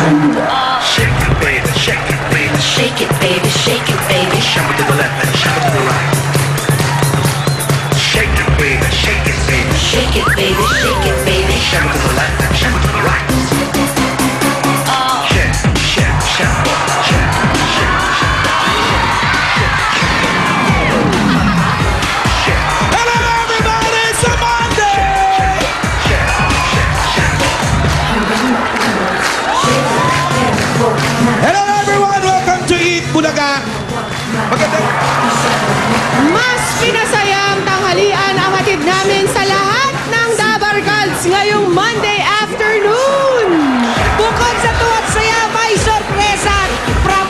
Shake it, baby, shake it, baby, Shake it, baby, shake it, baby. shove it to the left and shove it to the right. Shake it, baby, shake it, baby, Shake it, baby, shake it, baby. shove it to the left and shove it to the right. Shake, shake, shake, shake, Hello everybody, it's a Monday! Hello everyone, welcome to Eat Bulaga. Magandang Mas pinasayang tanghalian ang hatid namin sa lahat ng Dabar Girls ngayong Monday afternoon. Bukod sa tuwat saya, may sorpresa,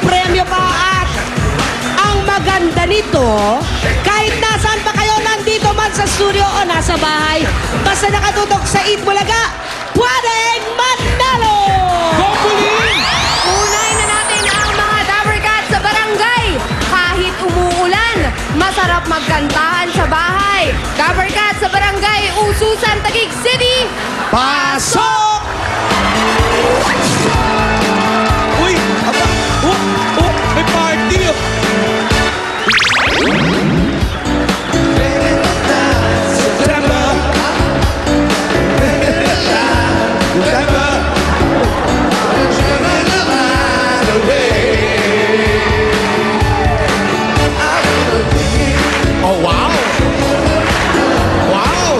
premyo pa at ang maganda nito, kahit nasaan pa kayo, nandito man sa studio o nasa bahay, basta nakatutok sa Eat Bulaga, pwedeng manalo! Go Bully! Unahin na natin ang mga Dabber Cats sa barangay. Kahit umuulan, masarap magkantahan sa bahay. Dabber Cats sa barangay Ususan, Taguig City. Pasok! Uy! Aba! May party! September! September! Oh, wow! Wow!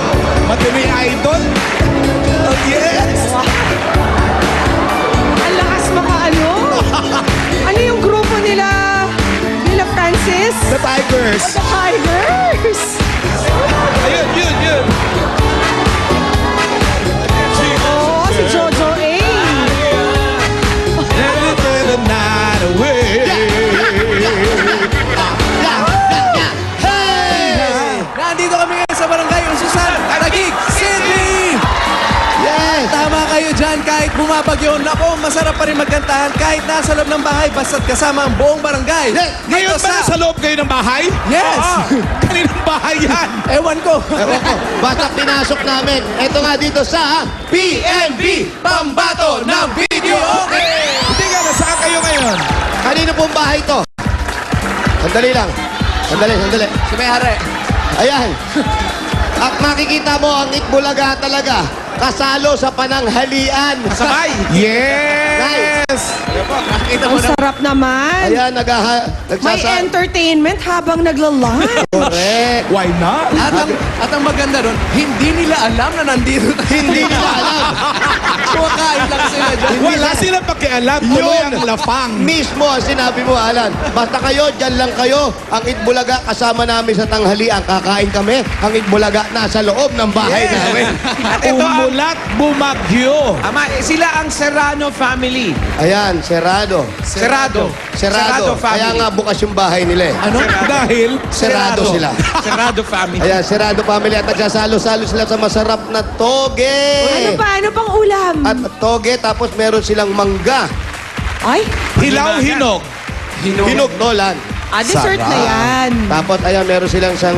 Matumi idol! Oh, yes! Ang lakas makaano? Ano yung grupo nila? Nila Francis? The Tigers! The Tigers! Ayun, yun! Oo, si Jojo A. Let me turn the night away. Hey! Nandito kami ngayon sa Barangay Ususan, Taguig City! Yes! Tama kayo dyan, kahit bumabagyo, nako, masarap pa rin magkantahan kahit nasa loob ng bahay, basta't kasama ang buong barangay. Ngayon Dito ba nasa loob kayo ng bahay? Yes! Kaninang bahay yan? Ewan ko. Ewan ko, basta pinasok namin. Ito nga dito sa PNB, pambato ng video, okay! Hindi nga, nasaan kayo ngayon? Kanino pong bahay to? Sandali lang. Sandali. Si May-ari. Ayan. At makikita mo ang Itbulaga talaga. Kasalo sa pananghalian. Sabay! Yes! Nakita mo Ang na. sarap naman. Ayan, May entertainment habang nagla-live. Correct. Why not? At ang maganda doon, hindi nila alam na nandito tayo. Hindi nila alam. Kumakain lang sila dyan. Wala silang pakialam. Tuloy ang lafang. Mismo ang sinabi mo, Alan. Basta kayo, dyan lang kayo. Ang Itbulaga kasama namin sa tanghalian. Kakain kami. Ang Itbulaga nasa loob ng bahay namin. At ito umulat, bumagyo. Ama, sila ang Serrano family. Ayan, Serrado. Serrado Kaya family. nga bukas yung bahay nila eh. Ano? Dahil, Serrado sila. Serrado family. Ayan, Serrado family at nagsasalo-salo sila sa masarap na toge. Ano pa? Ano pang ulam? At toge, tapos meron silang mangga. Ay, hilaw hinog. Hinog Nolan. dessert na Sarap. yan. Tapos ayan, meron silang isang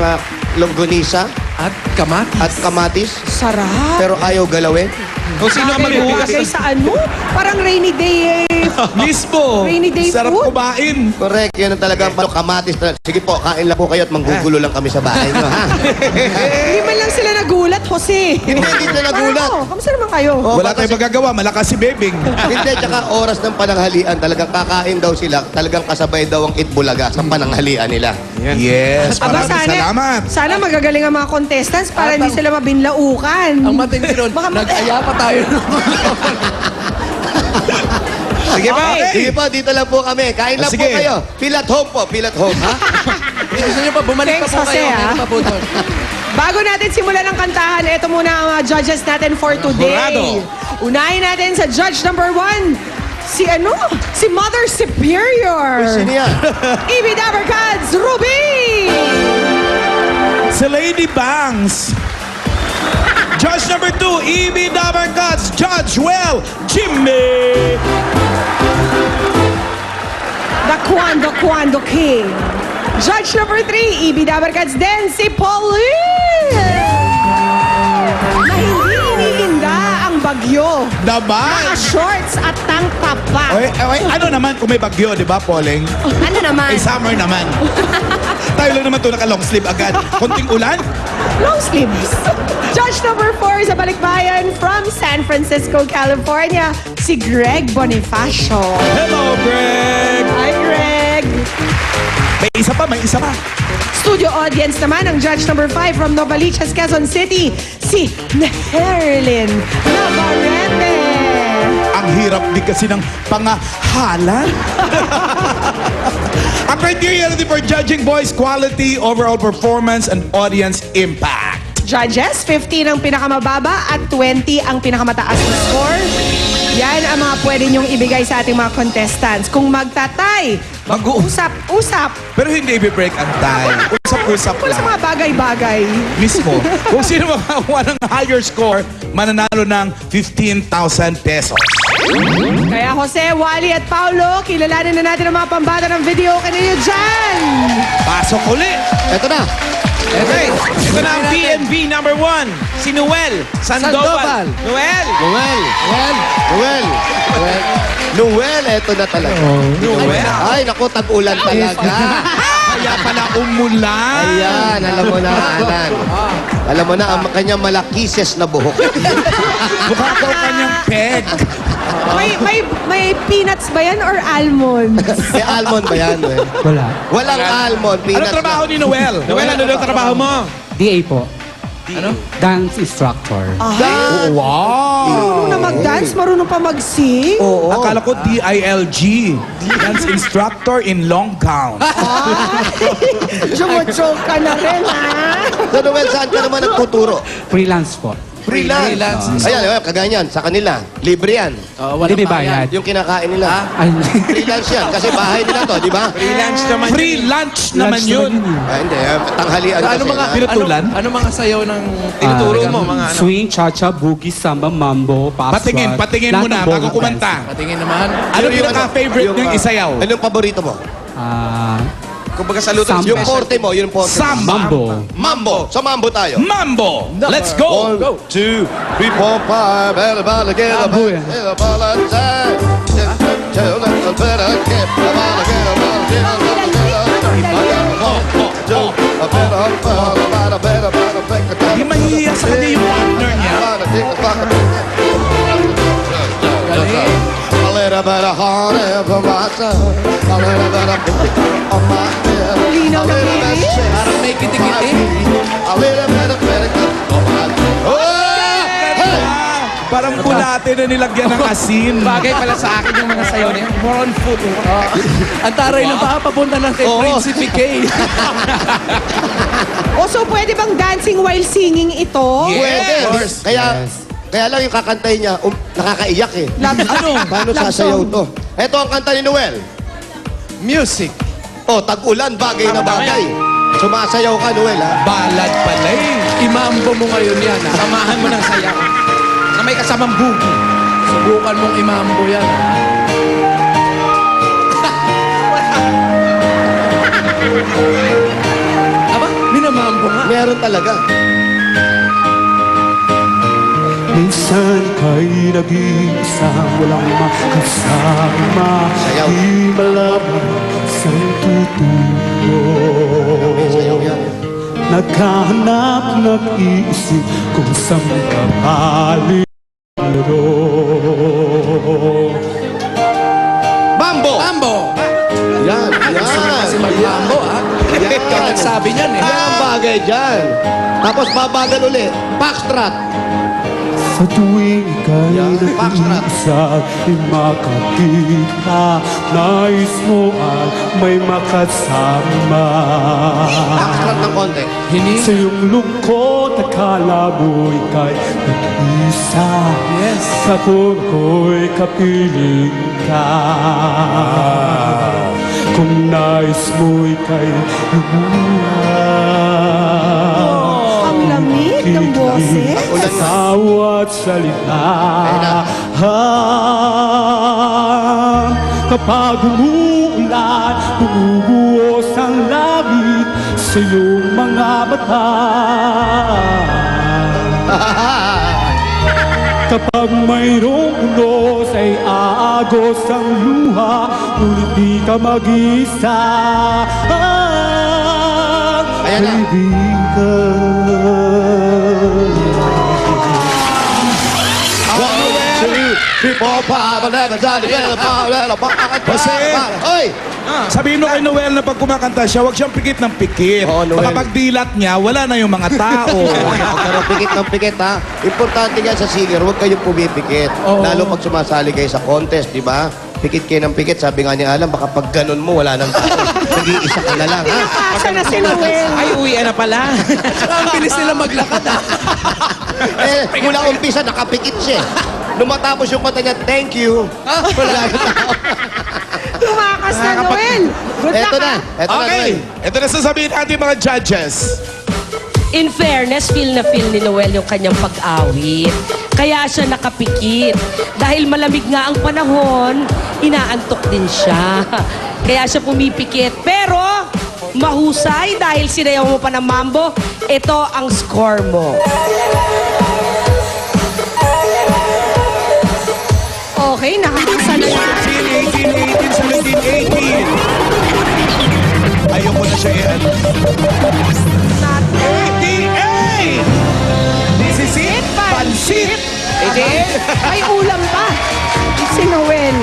longganisa At kamatis. at kamatis. Sarap. Pero ayaw galawin. Kung sino ang maghugas. Bagay sa ano? Parang rainy day eh. Mismo. Rainy day Sarap food. kumain. Correct, yan ang talagang kamatis. Sige po, kain lang po kayo at manggugulo lang kami sa bahay nyo, ha? Hindi man lang sila nagulat, Jose. Hindi sila nagulat. Parang, kamusta naman kayo? Oh, Wala baka tayong magagawa. Malakas si Bebing. Hindi, tsaka oras ng pananghalian, talagang kakain daw sila, talagang kasabay daw ang Itbulaga sa pananghalian nila. Yes. Aba, Maraming salamat. Sana magagaling ang mga contestants para hindi sila mabinlaukan. Ang matindi doon, Baka nag-aya pa tayo. Sige pa. Sige po, dito lang po kami. Kain lang Sige. po kayo. Feel at home po, feel at home, ha? Gusto nyo pa, bumalik Thanks, pa po kayo. Jose, Meron ah. pa po doon. Bago natin simulan ang kantahan, ito muna ang mga judges natin for today. Jurado. Unahin natin sa judge number 1. Si ano? Si Mother Superior. Sino yan? Ibi Dabber Cats, Ruby! Si Lady Bangs. Judge number 2, E.B. Dabber Cats, Judge Well, Jimmy. The Kwando King. Judge number 3, E.B. Dabber Cats din, si Pauline! Na hindi iniinda ang bagyo. Naman. Naka-shorts at Ang tapa. Oy, ano naman kung may bagyo, di ba, Poleng? Ano naman? Ay, summer naman. Tayo lang naman ito naka-long sleeve agad. Konting ulan. Long sleeves. Judge number 4 sa Balikbayan from San Francisco, California, si Greg Bonifacio. Hello, Greg! Hi, Greg. May isa pa, may isa pa. Studio audience naman ang judge number 5 from Novaliches, Quezon City, si Neherlin Navarrete. Ang hirap din kasi ng pangahalan. Ang criteria natin for judging boys, quality, overall performance, and audience impact. Judges, 15 ang pinakamababa at 20 ang pinakamataas na score. Yan ang mga pwede niyong ibigay sa ating mga contestants. Kung magtatay, mag-uusap-usap. Pero hindi i-break ang tie. Usap-usap Kung sa lang. mga bagay-bagay. Mismo. Kung sino makakuha ng higher score, mananalo ng 15,000 pesos. Kaya Jose, Wally at Paulo, kilalanin na natin ang mga pambata ng video kanino dyan. Pasok uli. Ito na. Okay, ito na ang PNB number 1. Si Noel Sandoval. Noel! Noel, eto na talaga. Noel? Ay, naku, tag-ulan talaga. Kaya pala umulan. Ayan, alam mo na, Alan. Alam mo na, ang kanyang malakises na buhok. Mukha daw kanyang peg. May peanuts ba yan or almonds? May almond ba yan? Eh? Wala. Walang almond. Ano Peanuts trabaho lang. ni Noel? Noel, ano daw trabaho mo? DA po. Ano? Dance instructor. Marunong na mag-dance, marunong pa mag-sing. Oo. Akala ko DILG. Dance instructor in long gown. Jumuchok ka na rin, ha? So, Noel, saan ka naman nagtuturo? Freelance po. Freelance. Ayan, kagaya niyan, sa kanila. Libre yan. Hindi may bayad. Yung kinakain nila. Ay, Freelance yan. Kasi bahay nila to, di ba? Freelance naman. Free lunch naman yun. Hindi, tanghalian kasi. Pinutulan? Ano mga sayaw ng Tinuturo mo mga ano? swing, cha-cha, boogie, samba, mambo, paswag. Patingin mo na bago kumanta. Patingin naman. Ano yung pinaka-favorite niyong isayaw? Ano yung paborito mo? Kumbaga salutan Samba. Yung porte mo, yung porte mo. Samba. Mambo. Mambo. Sa mambo tayo. Mambo. Let's go. 1, 2, 3, 4, 5. Bella, bella, get a Abuya. bella, bella, time. Tell them to better get a bella, get a bella, get a bella, get a bella. Di mahihiya sa kanya yung partner niya. A little bit of honey for myself. A little bit of on my head. Linaw na linis. Parang may kitikiti. A little bit of vinegar on my Oh! Hey! Parang bulate na nilagyan ng asin. Bagay pala sa akin yung mga sayaw na yun. More on food. Ang taray ng baka papunta ng kay Oo. Prinsipe K. O so pwede bang dancing while singing ito? Pwede. Kaya lang yung kakantay niya, nakakaiyak eh. Ano? Paano sasayaw to? Ito ang kanta ni Noel. Music. Oh, tag-ulan, bagay na bagay. Sumasayaw ka, Noel, ha? Balad pala eh. Imambo mo ngayon yan. Ha? Samahan mo ng sayaw. Na may kasamang boogie. Subukan mong imambo yan. Ha? Aba, minamambo nga. Meron talaga. Minsan kay nag-iisa, walang makasama. Sayaw. Di malaman saan tutulo. May sayaw yan. Naghahanap, nag-iisip kung saan kapalit. Mambo! Mambo! Yan, Gusto mo kasi mag-mambo, ha? Kaya nagsabi niyan, eh. Yan ang bagay dyan. Tapos babagal ulit. Foxtrot. Sa tuwing ika'y Foxtrot. nag-iisa, di makakita. Nais mo ay may makasama. Foxtrot ng konti. Sa iyong lungkot, akala mo ika'y nag-isa. Yes. Sa ko'y kapiling ka. Kung nais mo ika'y lumuha. Ang lamig ng boses. Sa bawat salita. Kapag umuulan, bumubuhos ang langit sa iyong mga mata. Kapag mayroong unos ay aagos ang luha, ngunit di ka mag-isa. Ayan na. Jose. Oy! Sabihin mo kay Noel na pag kumakanta siya, huwag siyang pikit ng pikit. Oo, Noel. Baka pag dilat niya, wala na yung mga tao. Huwag ka na pikit ng pikit, ha? Importante yan sa singer, huwag kayong pumipikit. Lalo pag sumasali kayo sa contest, di ba? Pikit kayo ng pikit. Sabi nga ni Alan, baka pag ganun mo, wala nang tao. Nag-iisa ka na lang, ha? Asa na si Noel. Ay, uwian na pala. Saka ang bilis nila maglakad, ha? Mula umpisa, nakapikit siya. Nung matapos yung kanta niya, thank you. Wala nang tao. Tumakas na, Noel. Good luck, Eto na. ha? Eto na, Okay, Noel. ito na sasabihin natin mga judges. In fairness, feel na feel ni Noel yung kanyang pag-awit. Kaya siya nakapikit. Dahil malamig nga ang panahon, inaantok din siya. Kaya siya pumipikit. Pero, mahusay dahil sinayaw mo pa ng mambo, ito ang score mo. Okay, nakakasa na siya. 18, 18, 17, 18. Ayoko na siya yan. 88! This is it, Pansit! May ulam pa. Si Noel.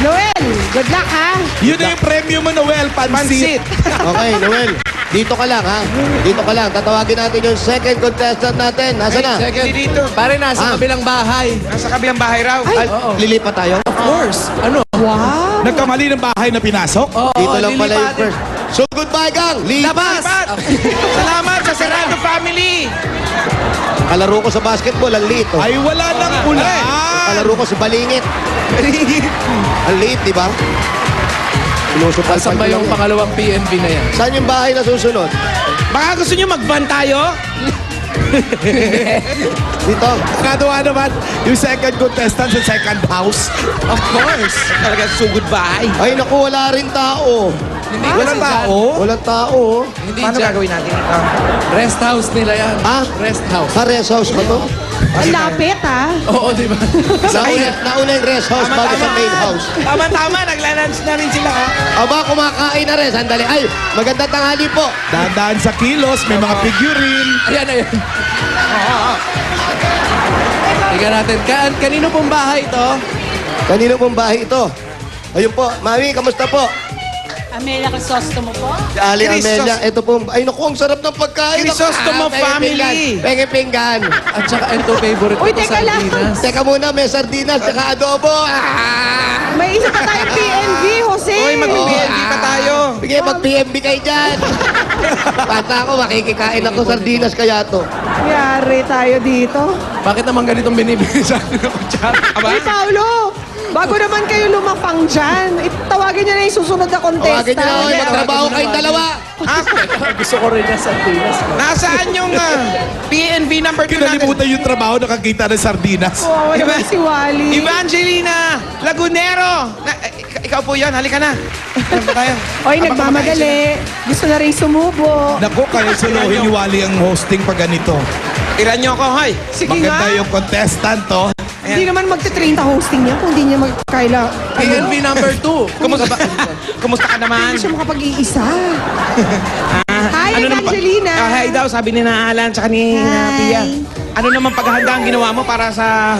Noel, good luck, ha? Yun na yung premium mo, Noel, Pansit. Okay, Noel. Dito ka lang, ha? Dito ka lang. Tatawagin natin yung second contestant natin. Nasaan na? Hindi dito. Pare, nasa Ah. kabilang bahay. Nasa kabilang bahay raw. Ay, lilipat tayo? Of course. Ano? Wow. Nagkamali ng bahay na pinasok? Oo, Dito lang pala yung lilipatin. first. So, goodbye, gang! Labas! Salamat sa Serrano family. Kalaro ko sa basketball, ang liit. Oh. Ay, wala nang ulan. Kalaro ko sa balingit. Ang liit, di ba? Sinusupal Saan ba yung pangalawang PNB na yan? Saan yung bahay na susunod? Baka gusto nyo mag-ban tayo? Dito. Katuwa naman, yung second contestant sa second house. Of course. Talaga sugod bahay. Ay, naku, wala rin tao. Hindi Walang kasi tao? Walang tao. Hindi Paano dyan. gagawin natin ito? Rest house nila yan. Ah? Rest house. Sa rest house ba to? Ang lapit, ha? Oo, di ba? Nauna yung rest house bago sa main house. Tama-tama. Naglalunch na rin sila. Ha? Aba, kumakain na rin. Sandali. Ay, magandang tanghali po. Dahan-dahan sa kilos, may mga figurine. Ayan, ayan. Tingnan natin. Kanino pong bahay ito? Kanino pong bahay ito? Ayun po. Mami, kamusta po? Amelia Crisostomo po. Si Ali Crisos- Amelia. Ito po. Ay, naku, ang sarap ng pagkain. Crisostomo family. Penge pinggan. At saka ito, favorite Uy, ko teka lang. sardinas. Teka muna, may sardinas tsaka adobo. May isa pa tayong PNB, Jose. Uy, mag-BNB pa tayo. Sige, mag-PMB kayo dyan. Bata ako, makikikain ako sardinas kaya to. Yari tayo dito. Bakit naman ganitong binibigay sa akin ako dyan? Uy, Paolo, bago naman kayo lumapang dyan, tawagin niyo na yung susunod na Tawagin nyo na ako, contestant. magtrabaho kayong dalawa. Gusto ko rin yung sardinas. Nasaan yung PNB number 2 natin? Kinalimutan yung trabaho, nakakita ng sardinas. Oo, naman si Wally. Evangelina Lagunero. Ikaw po yun. Halika na. Ano ba tayo? Oy, nagmamadali. Gusto na rin sumubo. Naku, kaya suluhin ni Wally ang hosting pag ganito. Tiran nyo ako, hoy. Sige Maganda nga. yung contestant, to. Hindi naman magte-30 hosting niya kung hindi niya magkaila. PNB number 2. Kumusta ka naman? Hindi siya makapag-iisa. Hi, Ano naman Evangelina. hi daw, sabi ni na Alan tsaka ni na Pia. Ano naman paghahanda ang ginawa mo para sa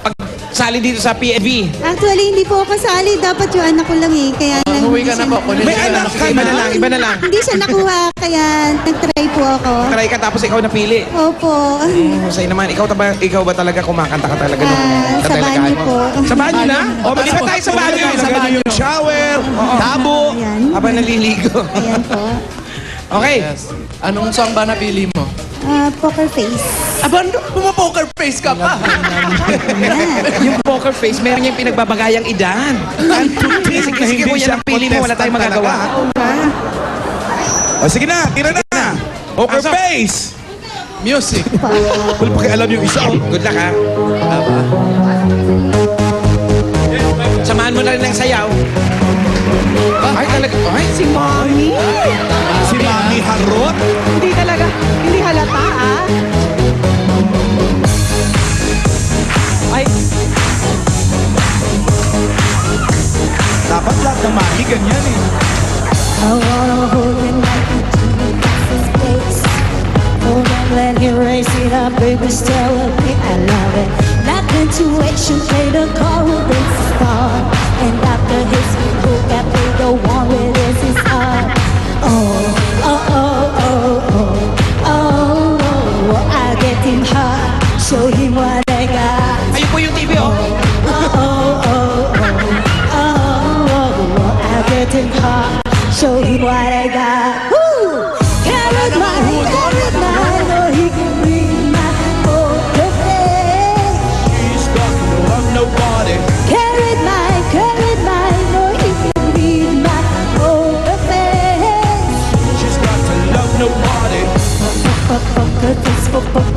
pagsali dito sa PNB? Actually, hindi po ako kasali. Dapat yung anak ko lang eh. Kaya lang Umuwi hindi ka na siya po. nakuha. May anak ka, iba na lang, iba na lang. Hindi siya nakuha, kaya nag-try po ako. Try ka tapos ikaw napili. Opo. Husay naman. Ikaw ba talaga kumakanta ka talaga nung Sa katalagahan banyo mo? po. Sa banyo na? O, mag-iba tayo sa banyo. Sa banyo yung shower, tabo. Ayan. Habang naliligo. Ayan po. Okay. Yes. Anong song ba napili mo? Poker face. Aba, pumapoker face ka pa. Yung poker face, meron niyang pinagbabagayang edad. Sige, sige, kung yan ang pili mo, wala tayong magagawa. O sige na, tira na. Poker Pasok. face. Music. Wala pakialam yung isa. Good luck, ha? Samahan mo na rin ng sayaw. Ay, talaga. Ay, Si Mommy. Si Mami Harot. Hindi talaga, hindi halata, ah. Ay.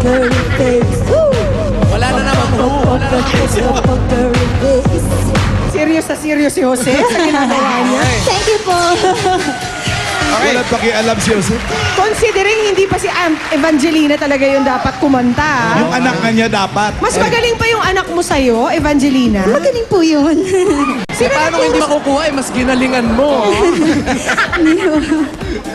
poker face. Woo! Wala na naman ho. Wala na naman. Poker face. Serious na serious si Jose sa ginagawa niya. Thank you po. Walang pakialam si Jose. Considering hindi pa si Evangelina talaga yung dapat kumanta. Yung anak nga niya dapat. Mas magaling pa yung anak mo sa'yo, Evangelina. Magaling po yun. Paano hindi makukuha? Mas ginalingan mo.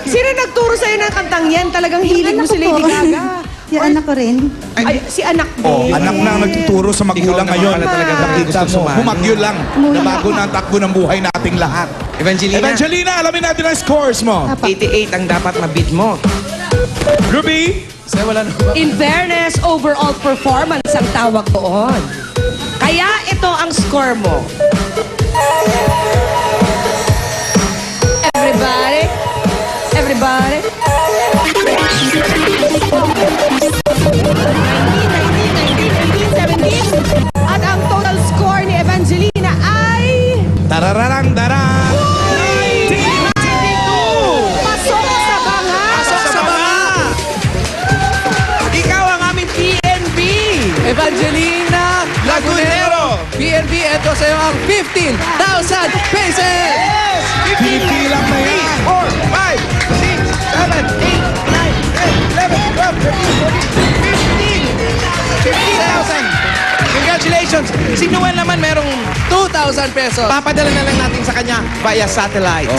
Sino nagturo sa'yo ng kantang yan? Talagang hilig mo Anak si ko Lady po. Gaga. Yung anak ko rin. Ay, si anak Oh, din. anak na ang nagtuturo sa magulang Ikaw naman ngayon. pala talaga Nakita gusto mo, sumali. bumagyo lang. Nabago na ang takbo ng buhay nating lahat. Evangelina, Evangelina, alamin natin ang scores mo. 88 ang dapat mabid mo. Ruby, Kasi wala na. In fairness, overall performance ang tawag doon. Kaya ito ang score mo. Everybody, everybody. 17. At ang total score ni Evangelina ay... tarararang darang. Pasok sa banga! Pasok sa mga! Ikaw ang aming PNB! Evangelina Lagunero. PNB, ito sa iyo ang 15,000 pesos! Pinipilang na yan. 4, 5, 6, 7, 8, 9, 10, 11, 12, 13, 14, 15, 15,000! Congratulations! Si Noel naman merong 2,000 pesos. papadala na lang natin sa kanya via satellite.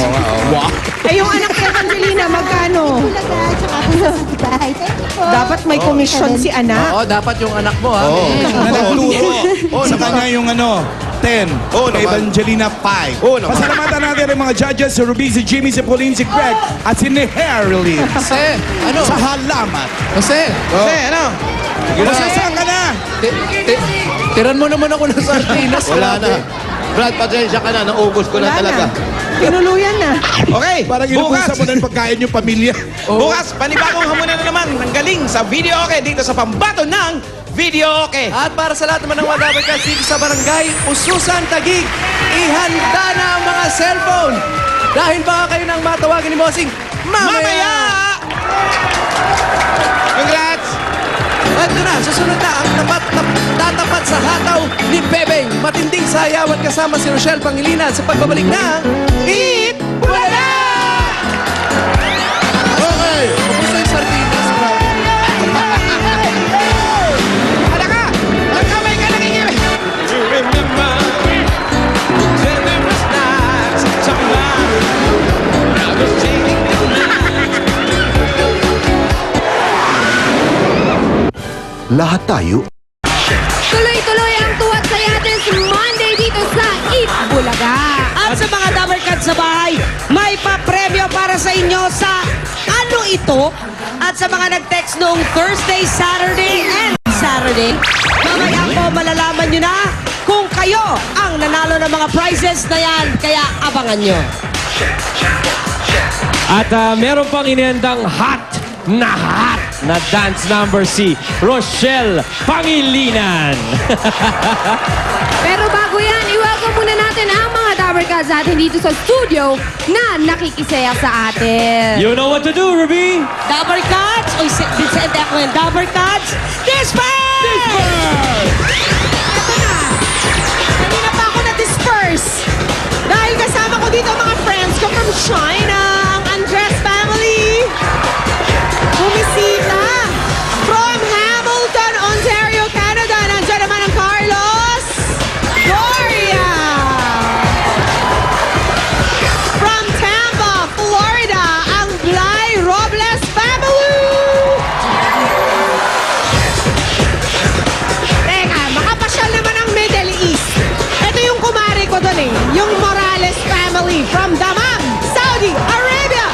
Wow. Eh, yung anak ni Evangelina, magkano? Bulaga, tsaka po sa bahay. Thank you po. Dapat may commission si anak. Oo, dapat yung anak mo ha. Na nagturo sa kanya yung 10. Oo Kay naman. Evangelina 5. Oo naman. Pasalamatan natin ang mga judges, si Ruby, si Jimmy, si Pauline, si Greg, at si Neherlin. Jose, ano? Sa halamat. Jose, Kasi ano? Jose, saan ka na? tiran mo naman ako ng sardinas. Wala na. Brad, pasensya ka na. Naubos ko na Wala talaga. Tinuluyan na. Okay, Parang bukas. inubusan mo na yung pagkain yung pamilya. Bukas, panibagong hamunan na naman ng galing sa Video Okay dito sa pambato ng Video Okay. At para sa lahat naman ng mga dabarkads dito sa barangay, Ususan Taguig, ihanda na ang mga cellphone. Dahil baka kayo nang matawagin ni Bossing mamaya! Congrats! At ito na, susunod na ang tatapat sa hataw ni Bebeng. Matinding sayawan kasama si Rochelle Pangilinan sa pagbabalik ng Eat Wala! Okay, kamusta yung sardinas? Hala ka! Magkamay ka lang ingay! You remember there was nights somewhere I was taking you Lahat tayo Tuloy-tuloy ang tuwat sa Yates Monday dito sa Eat Bulaga. At sa mga Dabarkads sa bahay, may papremyo para sa inyo sa ano ito? At sa mga nag-text noong Thursday, Saturday, and Saturday, mamaya po malalaman nyo na kung kayo ang nanalo ng mga prizes na yan. Kaya abangan nyo. At meron pang inihandang hot na dance number si Rochelle Pangilinan. Pero bago yan, i-welcome muna natin ang mga Dabarkads natin dito sa studio na nakikisaya sa atin. You know what to do, Ruby? Dabarkads! Uy, Vincente ako yan. Dabarkads! Disperse! Ito na. Kanina pa ako na-disperse. Dahil kasama ko dito ang mga friends ko from China, ang Andres family. Bumisita from Hamilton, Ontario, Canada. Nandiyan naman ang Carlos Gloria. From Tampa, Florida, ang Bly Robles family. Teka, makapasyal naman ang Middle East. Ito yung kumari ko doon eh. Yung Morales family from Dammam, Saudi Arabia.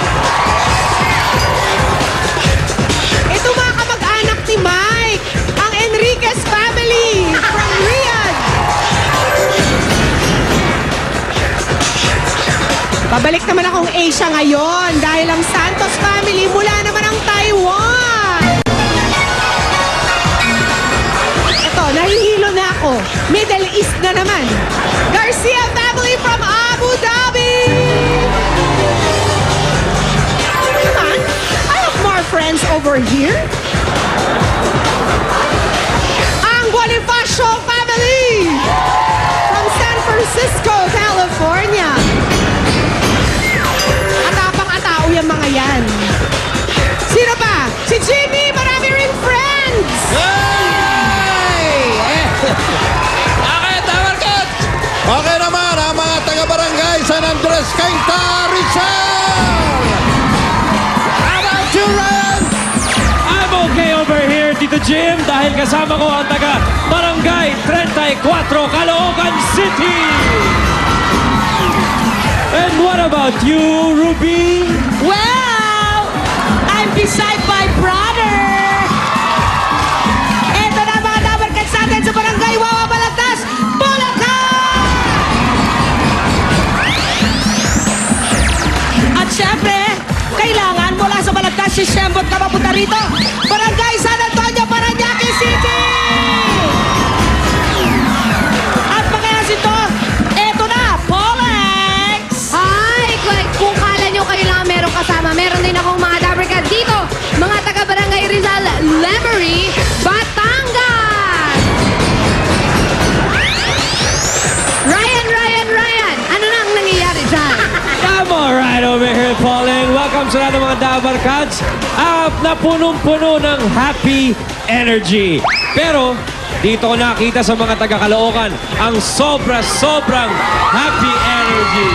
Ito mga kamag-anak ni Mike, ang Enriquez family from Riyadh. Babalik naman akong Asia ngayon dahil ang Santos family mula naman ang Taiwan. Ito, nahihilo na ako. Middle East na naman. Garcia family from Abu Dhabi. Come on, I have more friends over here. Maisho family from San Francisco, California. Atapang-atao yung mga yan. Sino pa? Si Jimmy, marami ring friends. Okay, Tabarkat! Okay naman ang mga taga-barangay San Andres Cainta, Rizal! How about you, Ryan? I'm okay over here, Tito Jim, dahil kasama ko ang taga Barangay 34, Caloocan City. And what about you, Ruby? Well, I'm beside my brother. Ito na mga dabarkad sa atin sa Barangay Wawa Balagtas, Bulacan! At syempre, kailangan mula sa Balagtas si Shembot na mapunta rito. Barangay San Antonio, Parañaque City! At pagkayasin to, eto na, Polex! Hi! Kung kala nyo kayo lang meron kasama, meron din akong mga Dabarkad dito. Mga taga-barangay Rizal, Lemery, Batangas! Ryan! Ano na ang nangyayari dyan? I'm alright over here, Pauline. Welcome sa lahat ng mga Dabarkads. Na punong-puno ng happy energy. Pero, dito ko nakita sa mga taga-Caloocan ang sobrang happy energy.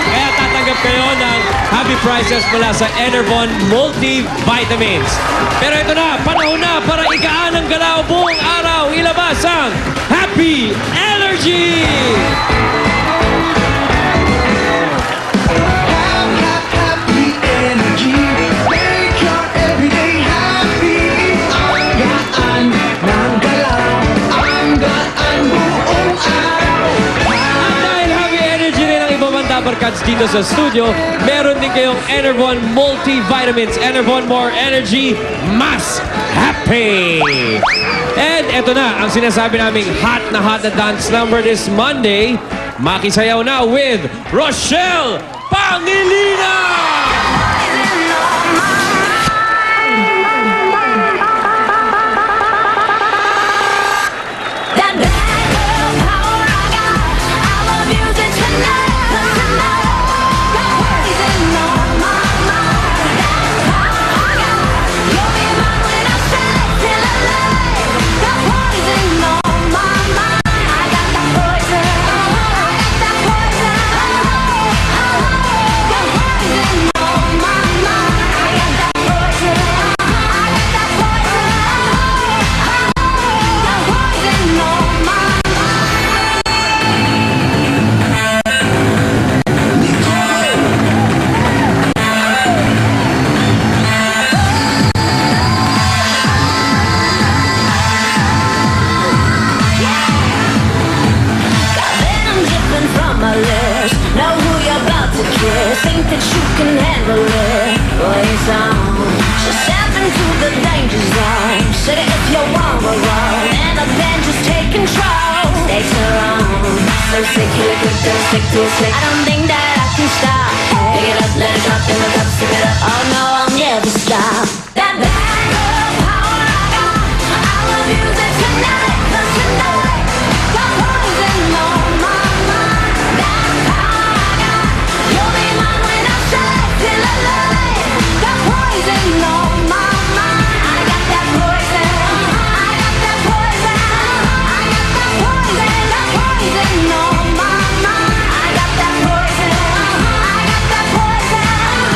Kaya tatanggap kayo ng happy prizes mula sa Enervon Multivitamins. Pero ito na, panahon na para igaan ang galaw buong araw. Ilabas ang happy energy! Dahil happy energy rin ang iba mang Dabarkads dito sa studio, meron din kayong Enervon Multivitamins. Enervon More Energy, Mas Happy! And eto na, ang sinasabi naming hot na dance number this Monday. Makisayaw na with Rochelle Pangilinan! That bad girl power I got, I love you tonight, got poison on my mind. That power I got, you'll be mine when I say till I lay. Got poison on my mind. I got that poison, I got that poison. Got poison on my mind. I got that poison, I got that poison. Got poison on my mind. Got venom dripping from my lips. Know who you're about to kiss. Think that you can handle it. Poison. Just step into the danger zone. Said it if you want, we're wrong. And then just take control. Stakes are on. So sick, you look good, don't stick to a stick. I don't think that I can stop. Pick it up, let it drop in the cup, stick it up. Oh no, I'll never stop. That bad girl power I got, I love you tonight, 'cause tonight got poison on my mind. That power I got, you'll be mine when I say till I lay. Got poison on my mind. I got that poison, I got that poison, I got that poison, got poison on my mind. I got that poison, I got that poison,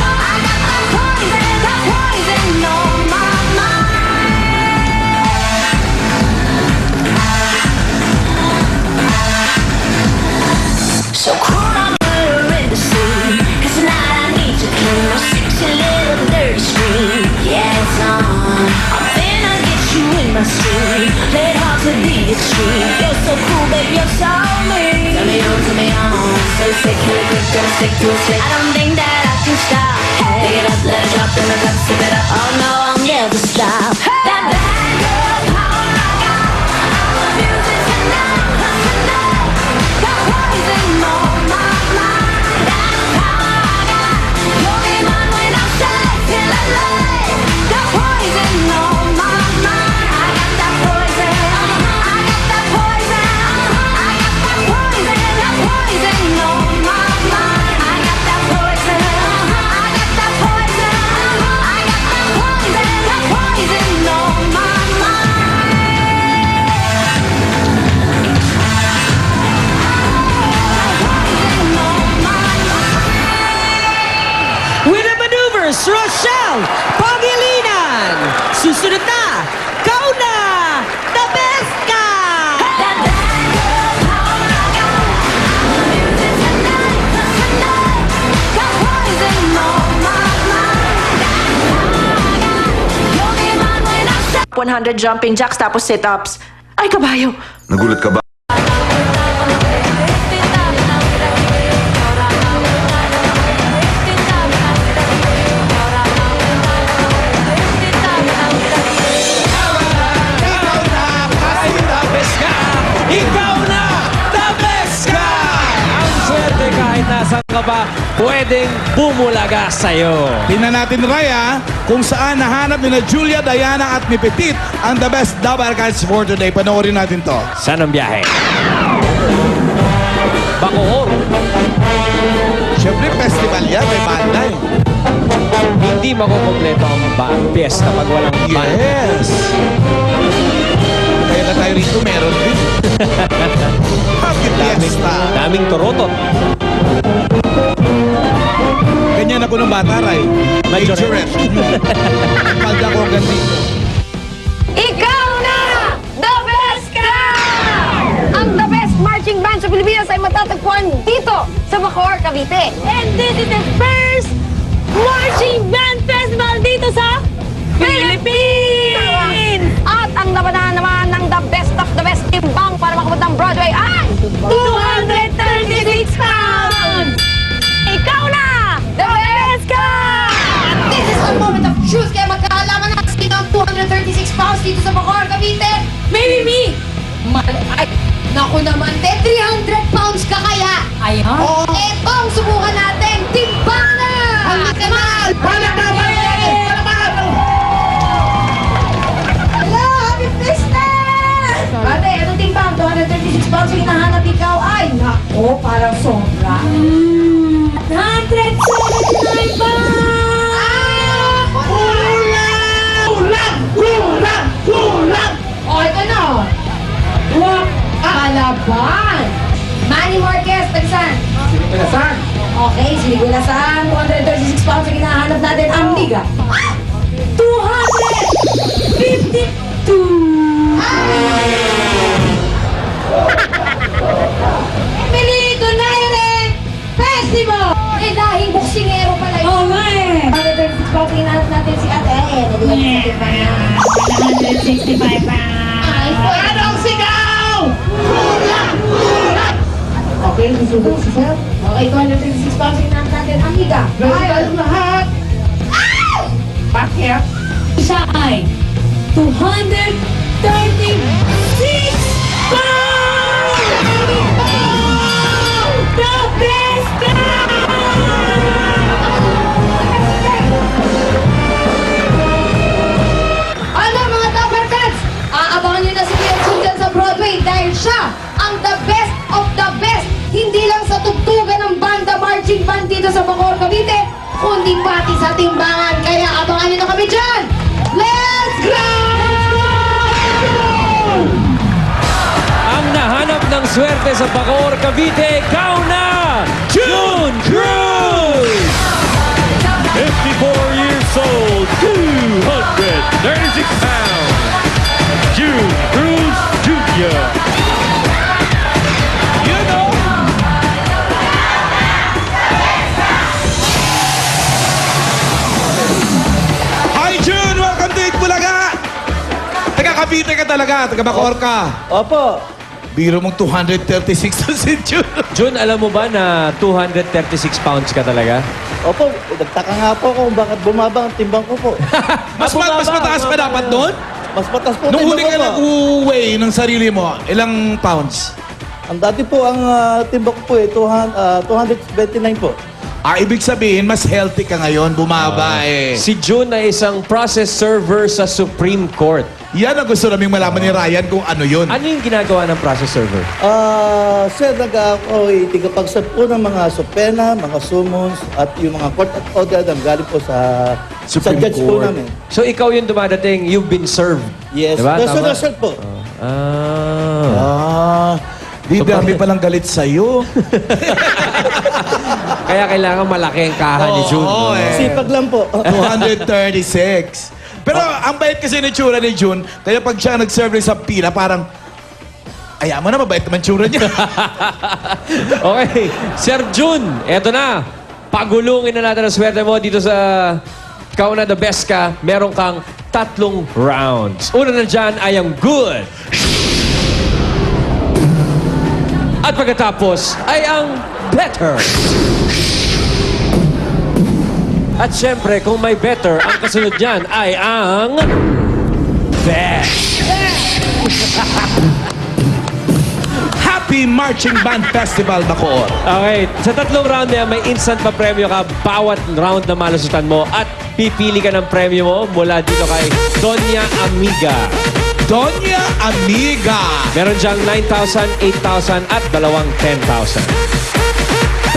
I got that poison, got poison on my mind. So crawl on her in the sea, 'cause tonight I need to clean my sexy little dirty stream. Yeah, it's on. I'm finna get you in my stream. Play it hard to the extreme. You're so cool, baby, you're so mean. Turn me on, so sick, you look good, don't stick to a stick. I don't think that I can stop. Pick it up, let it drop in the cup, sip it up. Oh no, I'll never stop. That bad girl power I got, I love you tonight, 'cause tonight got poison on my mind. That power I got, you'll be mine when I say till I lay. Got poison on my mind. I got that poison, I Chong Pangilinan. Susunod na, Kauna, the best ka! Got 100 jumping jacks tapos sit-ups. Ay, kabayo. Nagulat ka ba? Ikaw na, the best ka! Ang swerte kahit nasan ka pa, pwedeng bumulaga sa'yo. Tingnan natin, Raya, kung saan nahanap ni na Julia, Diana at ni Petit ang the best Dabar Cards for today. Panoorin natin to. Saan ang biyahe? Bacoor. Siyempre, festival yan. May banda eh. Hindi makukompleto ang fiesta pag walang band. Yes! Kaya na tayo rito, meron din. Happy Fiesta! Daming torotot. Ganyan ako ng bata, Ray. Majorette. Palda ko hanggang dito. Ikaw na! The best ka! Ang the best marching band sa Pilipinas ay matatagpuan dito sa Bacoor, Cavite. And this is the first marching band festival dito sa Philippines! At ang labanan naman ng the best of the best timbang para makapuntang Broadway ay 236 pounds! Ikaw na! The best ka! This is the moment of truth kaya magkaalaman natin sino ang 236 pounds dito sa Bacoor, Cavite. Maybe me! Ay, naku naman, 300 pounds ka kaya? Ayan. Oo. Eto ang subukan natin, timbang na! Halika na! Palakpakan! Hello! Happy Christmas! Ate, anong timbang? 236 pounds yung hinahanap ikaw ay, nako, parang sobra. 179 pounds! Ah! Kulang! O, ito na. Wak! Kalaban! Manny Marquez, tagsan? Siligulasan. Okay, Siligulasan. 236 pounds ang hinahanap natin. Ang liga. 252! Emily Donaire Festival! Eh, dahil boksingero pala yun. Oo nga eh. 236 pounds ang hinahanap natin si Ate. Eh, 165 pounds. Ay, anong sigaw? Okay, nasugot si Sir. Okay, 236 pounds ang hinahanap natin. Ang liga. Ay, lahat. Ay! Bakit? Siya ay 236 pounds! The best Ano mga Dabarkats? Aabangan nyo na si Kuya Jun dyan sa Broadway dahil siya ang the best of the best. Hindi lang sa tugtugan ng banda marching band dito sa Bacoor, Cavite, kundi pati sa timbangan. Kaya abangan nyo na kami dyan. Let's go! Ang nahanap ng swerte sa Bacoor, Cavite, Kauna, June Cruz! 54 years old, 236 pounds, June Cruz Jr. You know! Hi, June! Welcome to Itbulaga! Taga Cavite ka talaga, taga Bacoor ka. Opo. Biro mong 236 na si June. June, alam mo ba na 236 pounds ka talaga? Opo, nagtaka nga po kung bakit bumaba ang timbang ko po. Mas mataas pa dapat doon? Mas patas po Nung timbang huli ko ka po. nag-weigh ng sarili mo, ilang pounds? Ang dati po, ang timbang ko po 229 po. Ibig sabihin, mas healthy ka ngayon, bumaba eh. Si June ay isang process server sa Supreme Court. Yan ang gusto naming malaman ni Ryan kung ano yun. Ano yung ginagawa ng process server? Sir, ako tigapag-serve po ng mga supena, mga summons, at yung mga court order na galing po sa Supreme judge po Court. namin. So ikaw yung dumadating, you've been served. Yes, Diba? personal Tama? serve po. Di dami palang galit sa'yo. Kaya kailangan malaki ang kaha ni June. Oo, Sipag lang po. 236. Pero ang bait kasi ni tsura ni June, kaya pag siya nag-serve rin sa pila, parang, ayaw mo na, mabait naman tsura niya. Okay, Sir June, eto na. Pagulungin na natin ang swerte mo dito sa Ikaw Na The Best Ka. Meron kang 3 rounds. Una na dyan ay ang good. At pagkatapos ay ang better. At syempre, kung may better, ang kasunod dyan ay ang best. Happy Marching Band Festival, Bacoor. Okay, sa 3 round na yan, may instant pa premyo ka bawat round na malusutan mo at pipili ka ng premyo mo mula dito kay Doña Amiga. Doña Amiga. Meron siyang 9,000, 8,000 at dalawang 10,000.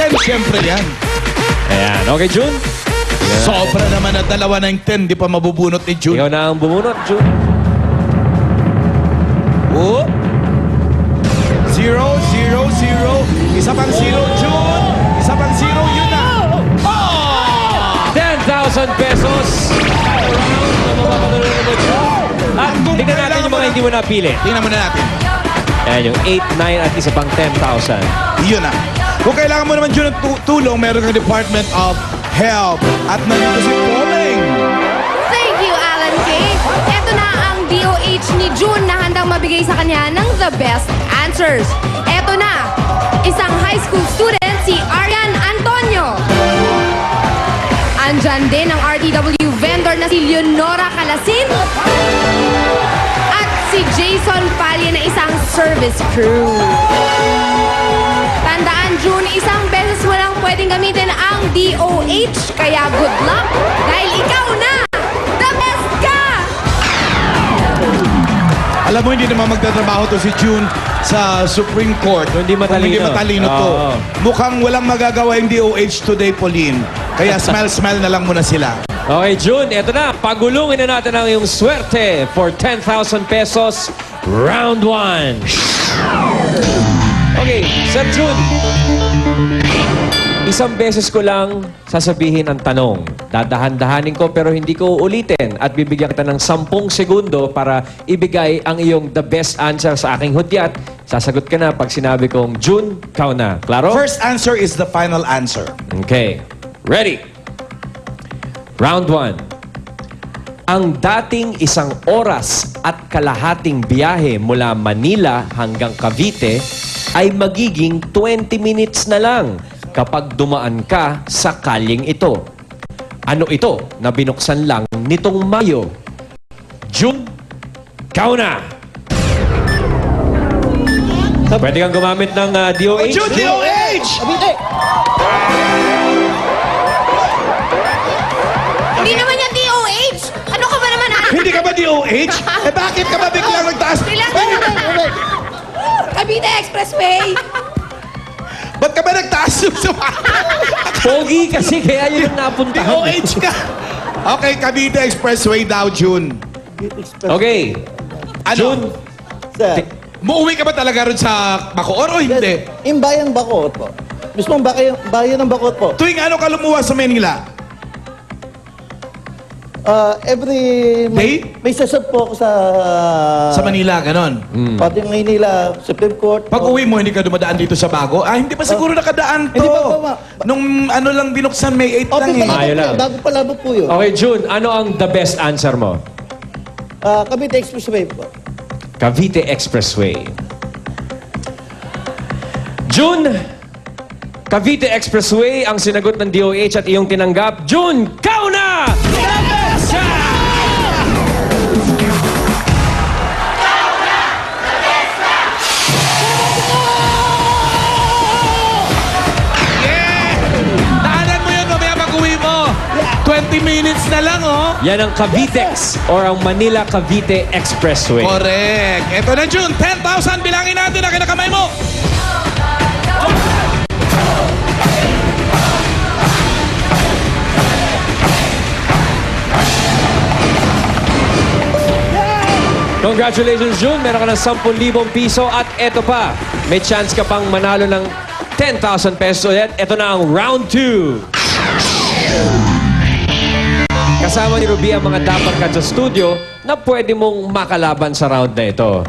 10, syempre yan. Ayan, okay June? Sobra naman na dalawa na yung 10, di pa mabubunot ni June. Ikaw na ang bumunot, June. Oh. 0, 0, 0. Isa pang 0, June. Isa pang 0, yun na. Oh! 10,000 pesos. Kada round na mapapatuloy mo, June. At tingnan natin yung mga hindi mo napili. Tingnan muna natin. Ayan, yung 8, 9 at isa pang 10,000. Yun na. Kung kailangan mo naman, June, ng tulong, meron kang Department of Health. At nandito si Pauling. Thank you, Alan K. Ito na ang DOH ni June na handang mabigay sa kanya ng the best answers. Ito na, isang high school student, si Arian Antonio. Andyan din ang RTW vendor na si Leonora Calasin. At si Jason Palya na isang service crew. Tandaan, June, isang beses mo lang pwedeng gamitin ang DOH. Kaya good luck dahil ikaw na the best ka! Alam mo, hindi naman magtatrabaho to si June sa Supreme Court. Hindi matalino. Kung hindi matalino to. Oo. Mukhang walang magagawa yung DOH today, Pauline. Kaya smile-smile na lang muna sila. Okay, June, eto na. Pagulungin na natin ang iyong swerte for 10,000 pesos. Round 1. Okay, Sir June. Isang beses ko lang sasabihin ang tanong. Dadahan-dahanin ko pero hindi ko uulitin at bibigyan kita ng 10 segundo para ibigay ang iyong the best answer sa aking hudyat. Sasagot ka na pag sinabi kong, June, ikaw na. Klaro? First answer is the final answer. Okay. Ready? Round 1. Ang dating 1 oras at kalahating biyahe mula Manila hanggang Cavite ay magiging 20 minutes na lang kapag dumaan ka sa kalyeng ito. Ano ito na binuksan lang nitong Mayo? June, ikaw na! Pwede kang gumamit ng DOH. June, DOH! Hindi naman yan DOH! Ano ka ba naman? Hindi ka ba DOH? Eh bakit ka ba biglang nagtaas? Cavite Expressway! Ba't ka ba nagtaas yung Pogi kasi kaya yun ang napuntahan. DOH ka? Okay, Cavite Expressway daw, June. Okay. Ano? June. Sir, Muuwi ka ba talaga rin sa Bacoor o hindi? yung bayan Bacoor po. Mismong bayan ng Bacoor po. Tuwing ano ka lumuwas sa Manila? Every Day? may session po ako Sa Manila, ganon. pati Maynila, Supreme Court. Pag uwi mo, hindi ka dumadaan dito sa Bago? Ah, hindi pa siguro nakadaan to. Hindi pa po, Nung ano lang binuksan, May 8 lang Open eh. pa Mayo lang. bago pa labot po yun. Okay, June, ano ang the best answer mo? Cavite Expressway po. Cavite Expressway. June, Cavite Expressway ang sinagot ng DOH at iyong tinanggap. June, kau na! Daanan mo yun, mamaya pag-uwi mo. 20 minutes na lang, oh. Yan ang Cavitex or ang Manila-Cavite Expressway. Correct. Ito na, June. 10,000 bilangin natin na kinakamay mo. Congratulations, June. Meron ka ng 10,000 piso at eto pa, may chance ka pang manalo ng 10,000 pesos ulit. Ito na ang round 2. Kasama ni Ruby ang mga dapat ka sa studio na pwede mong makalaban sa round na ito.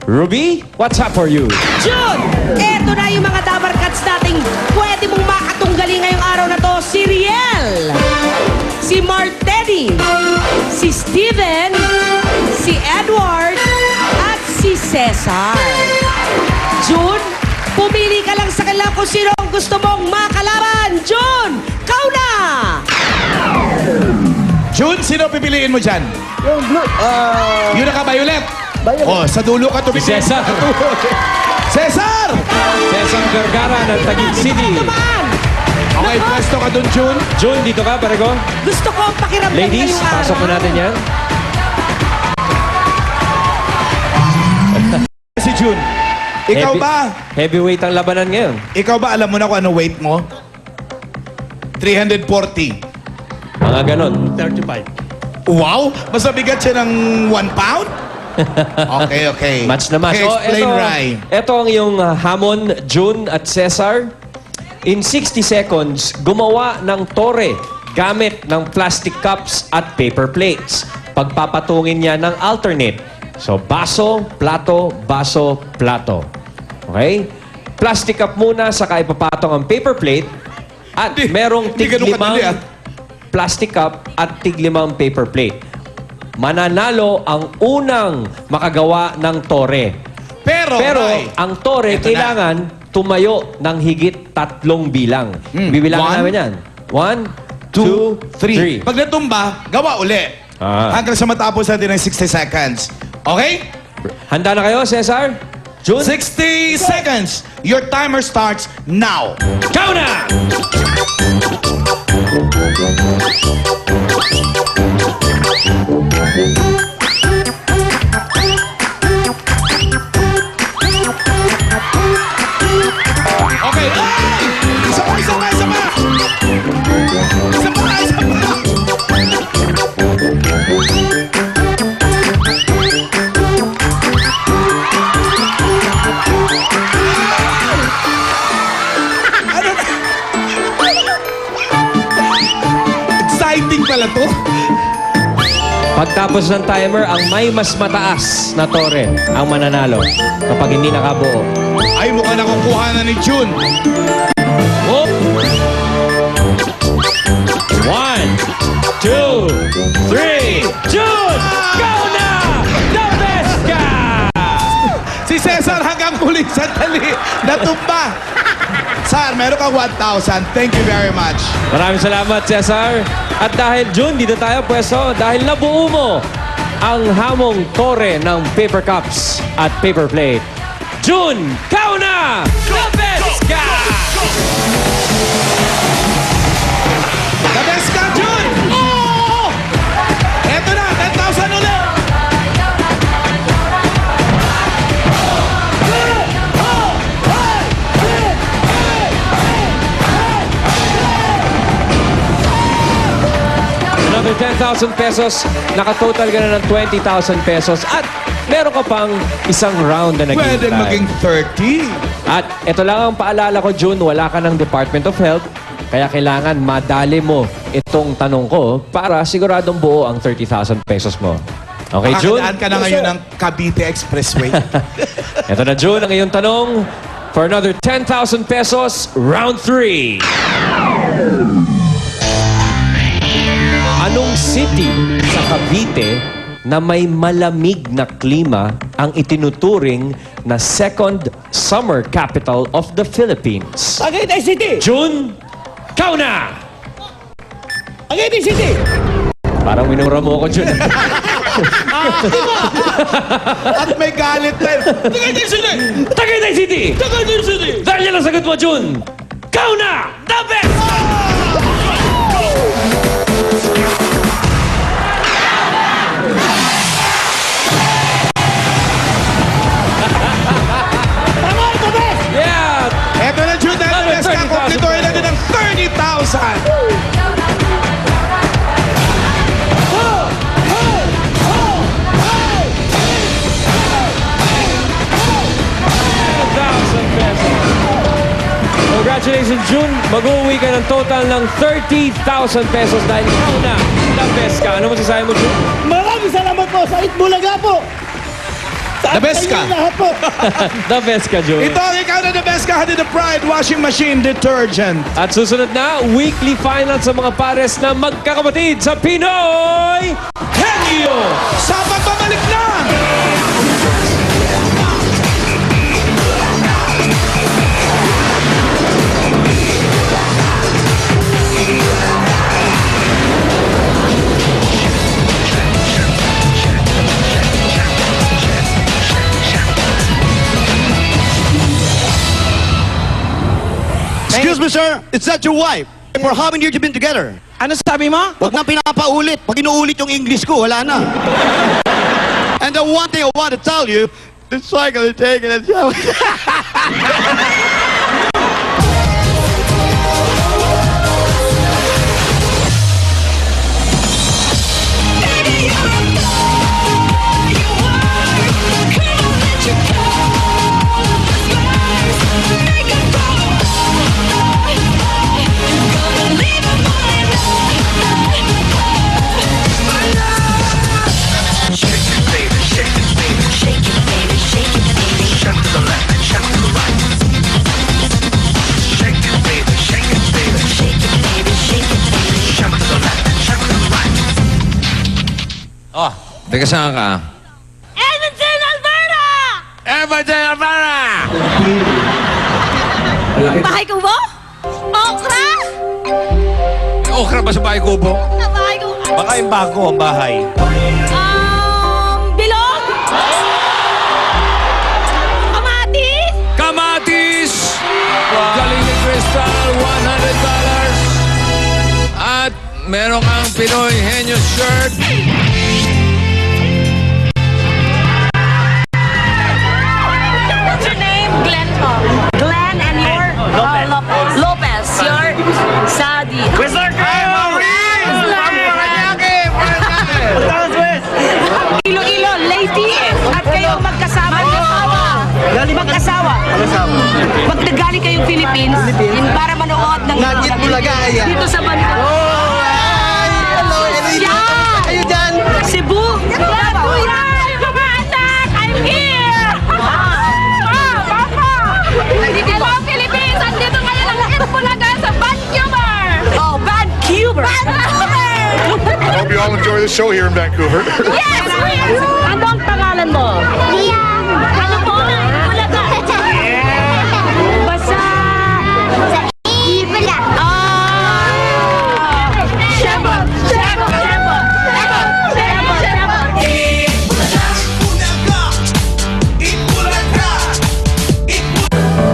Ruby, what's up for you? June, eto na yung mga Dabar Cats nating pwede mong makatunggali ngayong araw na to. Si Riel, si Martedi, si Steven, si Edward, at si Cesar. June, pumili ka lang sa kanila kung sino ang gusto mong makalaban. June, kau na! June, sino pipiliin mo dyan? Yung blue, Yung naka-violet. Violet. Oh, sa dulo ka Si tumingin. Cesar. Cesar! Cesar Vergara ng Taguig City. Okay, pwesto ka dun, June. June, dito ka, Parego. Gusto ko ang pakiramdam Ladies, ngayong araw. pasok mo natin yan. Si June. Ikaw Heavy- ba? Heavyweight ang labanan ngayon. Ikaw ba alam mo na kung ano weight mo? 340. Mga ganon. Wow! Mas mabigat siya ng 1 pound? Okay, okay. Match na match. Okay, explain, Rai. Ito ang iyong hamon, June at Cesar. In 60 seconds, gumawa ng tore gamit ng plastic cups at paper plates. Pagpapatungin niya ng alternate. So, baso, plato, baso, plato. Okay? Plastic cup muna, saka ipapatong ang paper plate. At merong hindi ganun tig-limang kadali, plastic cup at tig-limang paper plate. Mananalo ang unang makagawa ng tore. Pero, Rai, ang tore eto kailangan tumayo ng higit 3 bilang. Bibilangin One, namin yan. 1, 2, 3. 2, 3. Pag natumba, gawa uli. Hanggang sa matapos natin ng 60 seconds. Okay? Handa na kayo, Cesar? June? 60 seconds. Your timer starts now. Go na! Okay. Ay! Isa pa, isa pa, isa pa! Isa pa, isa pa! Ano na? Exciting pala to. Pagtapos ng timer, ang may mas mataas na tore ang mananalo kapag hindi nakabuo. Ay, mukhang nakukuha na ni June. Oh! 1, 2, 3, June! Go na! The best ka! Si Cesar hanggang huling sandali. Natumba. Sir, meron kang 1,000. Thank you very much. Maraming salamat, Cesar. At dahil June, dito tayo pwesto dahil nabuo mo ang hamong tore ng paper cups at paper plate. June, kau na! The best ka! The best ka, June! Oh! Eto na, 10,000 ulit! Another 10,000 pesos. Nakatotal ka na ng 20,000 pesos. At meron ka pang isang round na naghihintay. Pwedeng maging 30. At ito lang ang paalala ko, June, wala ka ng Department of Health. Kaya kailangan madali mo itong tanong ko para siguradong buo ang 30,000 pesos mo. Okay, June? Makakadaan ka na ngayon ng Cavite Expressway. Ito na, June, ang iyong tanong. For another 10,000 pesos, round 3. Anong city sa Cavite na may malamig na klima ang itinuturing na second summer capital of the Philippines? Tagaytay City! June, kau na! Tagaytay City! Parang minura mo ako, June. At may galit na. Tagaytay City! Tagaytay City! Tagaytay City! Dahil yan ang sagot mo, June! Kau na! The best! Yeah! Eto na, June, dahil Another the best ka. 30,000. Kumplituhin natin ng 30,000. Jason June, mag-uwi ka ng total ng 30,000 pesos dahil ikaw na the best ka. Ano masasabi mo, June? Maraming salamat po sa Itbulaga po. The best ka. Lahat po. The best ka, June. Ito ang ikaw na the best ka, hatid the Pride Washing Machine Detergent. At susunod na, weekly final sa mga pares na magkakapatid sa Pinoy Henyo! Sa pagbabalik na! Excuse me, sir. Is that your wife? For how many years you been together? Ano sabi mo? Huwag nang pinapaulit. Pag inuulit yung English ko, wala na. And the one thing I want to tell you, this cycle is taking a shower. Oh, teka saan ka? Edmonton, Alberta! Everton, Alberta! Bahay ko ba? Okra? May okra ba sa bahay kubo? Sa bahay ko. Baka yung bago ang bahay. Bilog? Kamatis? Kamatis! Galing ni Crystal, $100. At meron kang Pinoy Henyo shirt. What's your name? Glenn po. Glenn and your? Lopez. Lopez. Your? Sadi. Whistler Girl! Iloilo, lady. At kayo magkasama. Magkasawa. Magdagaling kayong Philippines para manood ng Itbulaga, ayan. dito sa Banda. Hello, kayo dyan. Cebu. Mga anak, I'm here. Hello, Philippines. Andito ngayon ang Itbulaga sa Vancouver. Oh, Vancouver. I hope you all enjoy the show here in Vancouver. Yes! Ano ang pangalan mo? Liam. Ano po? Bulaga. Basa. Sa Ibula. Shebot.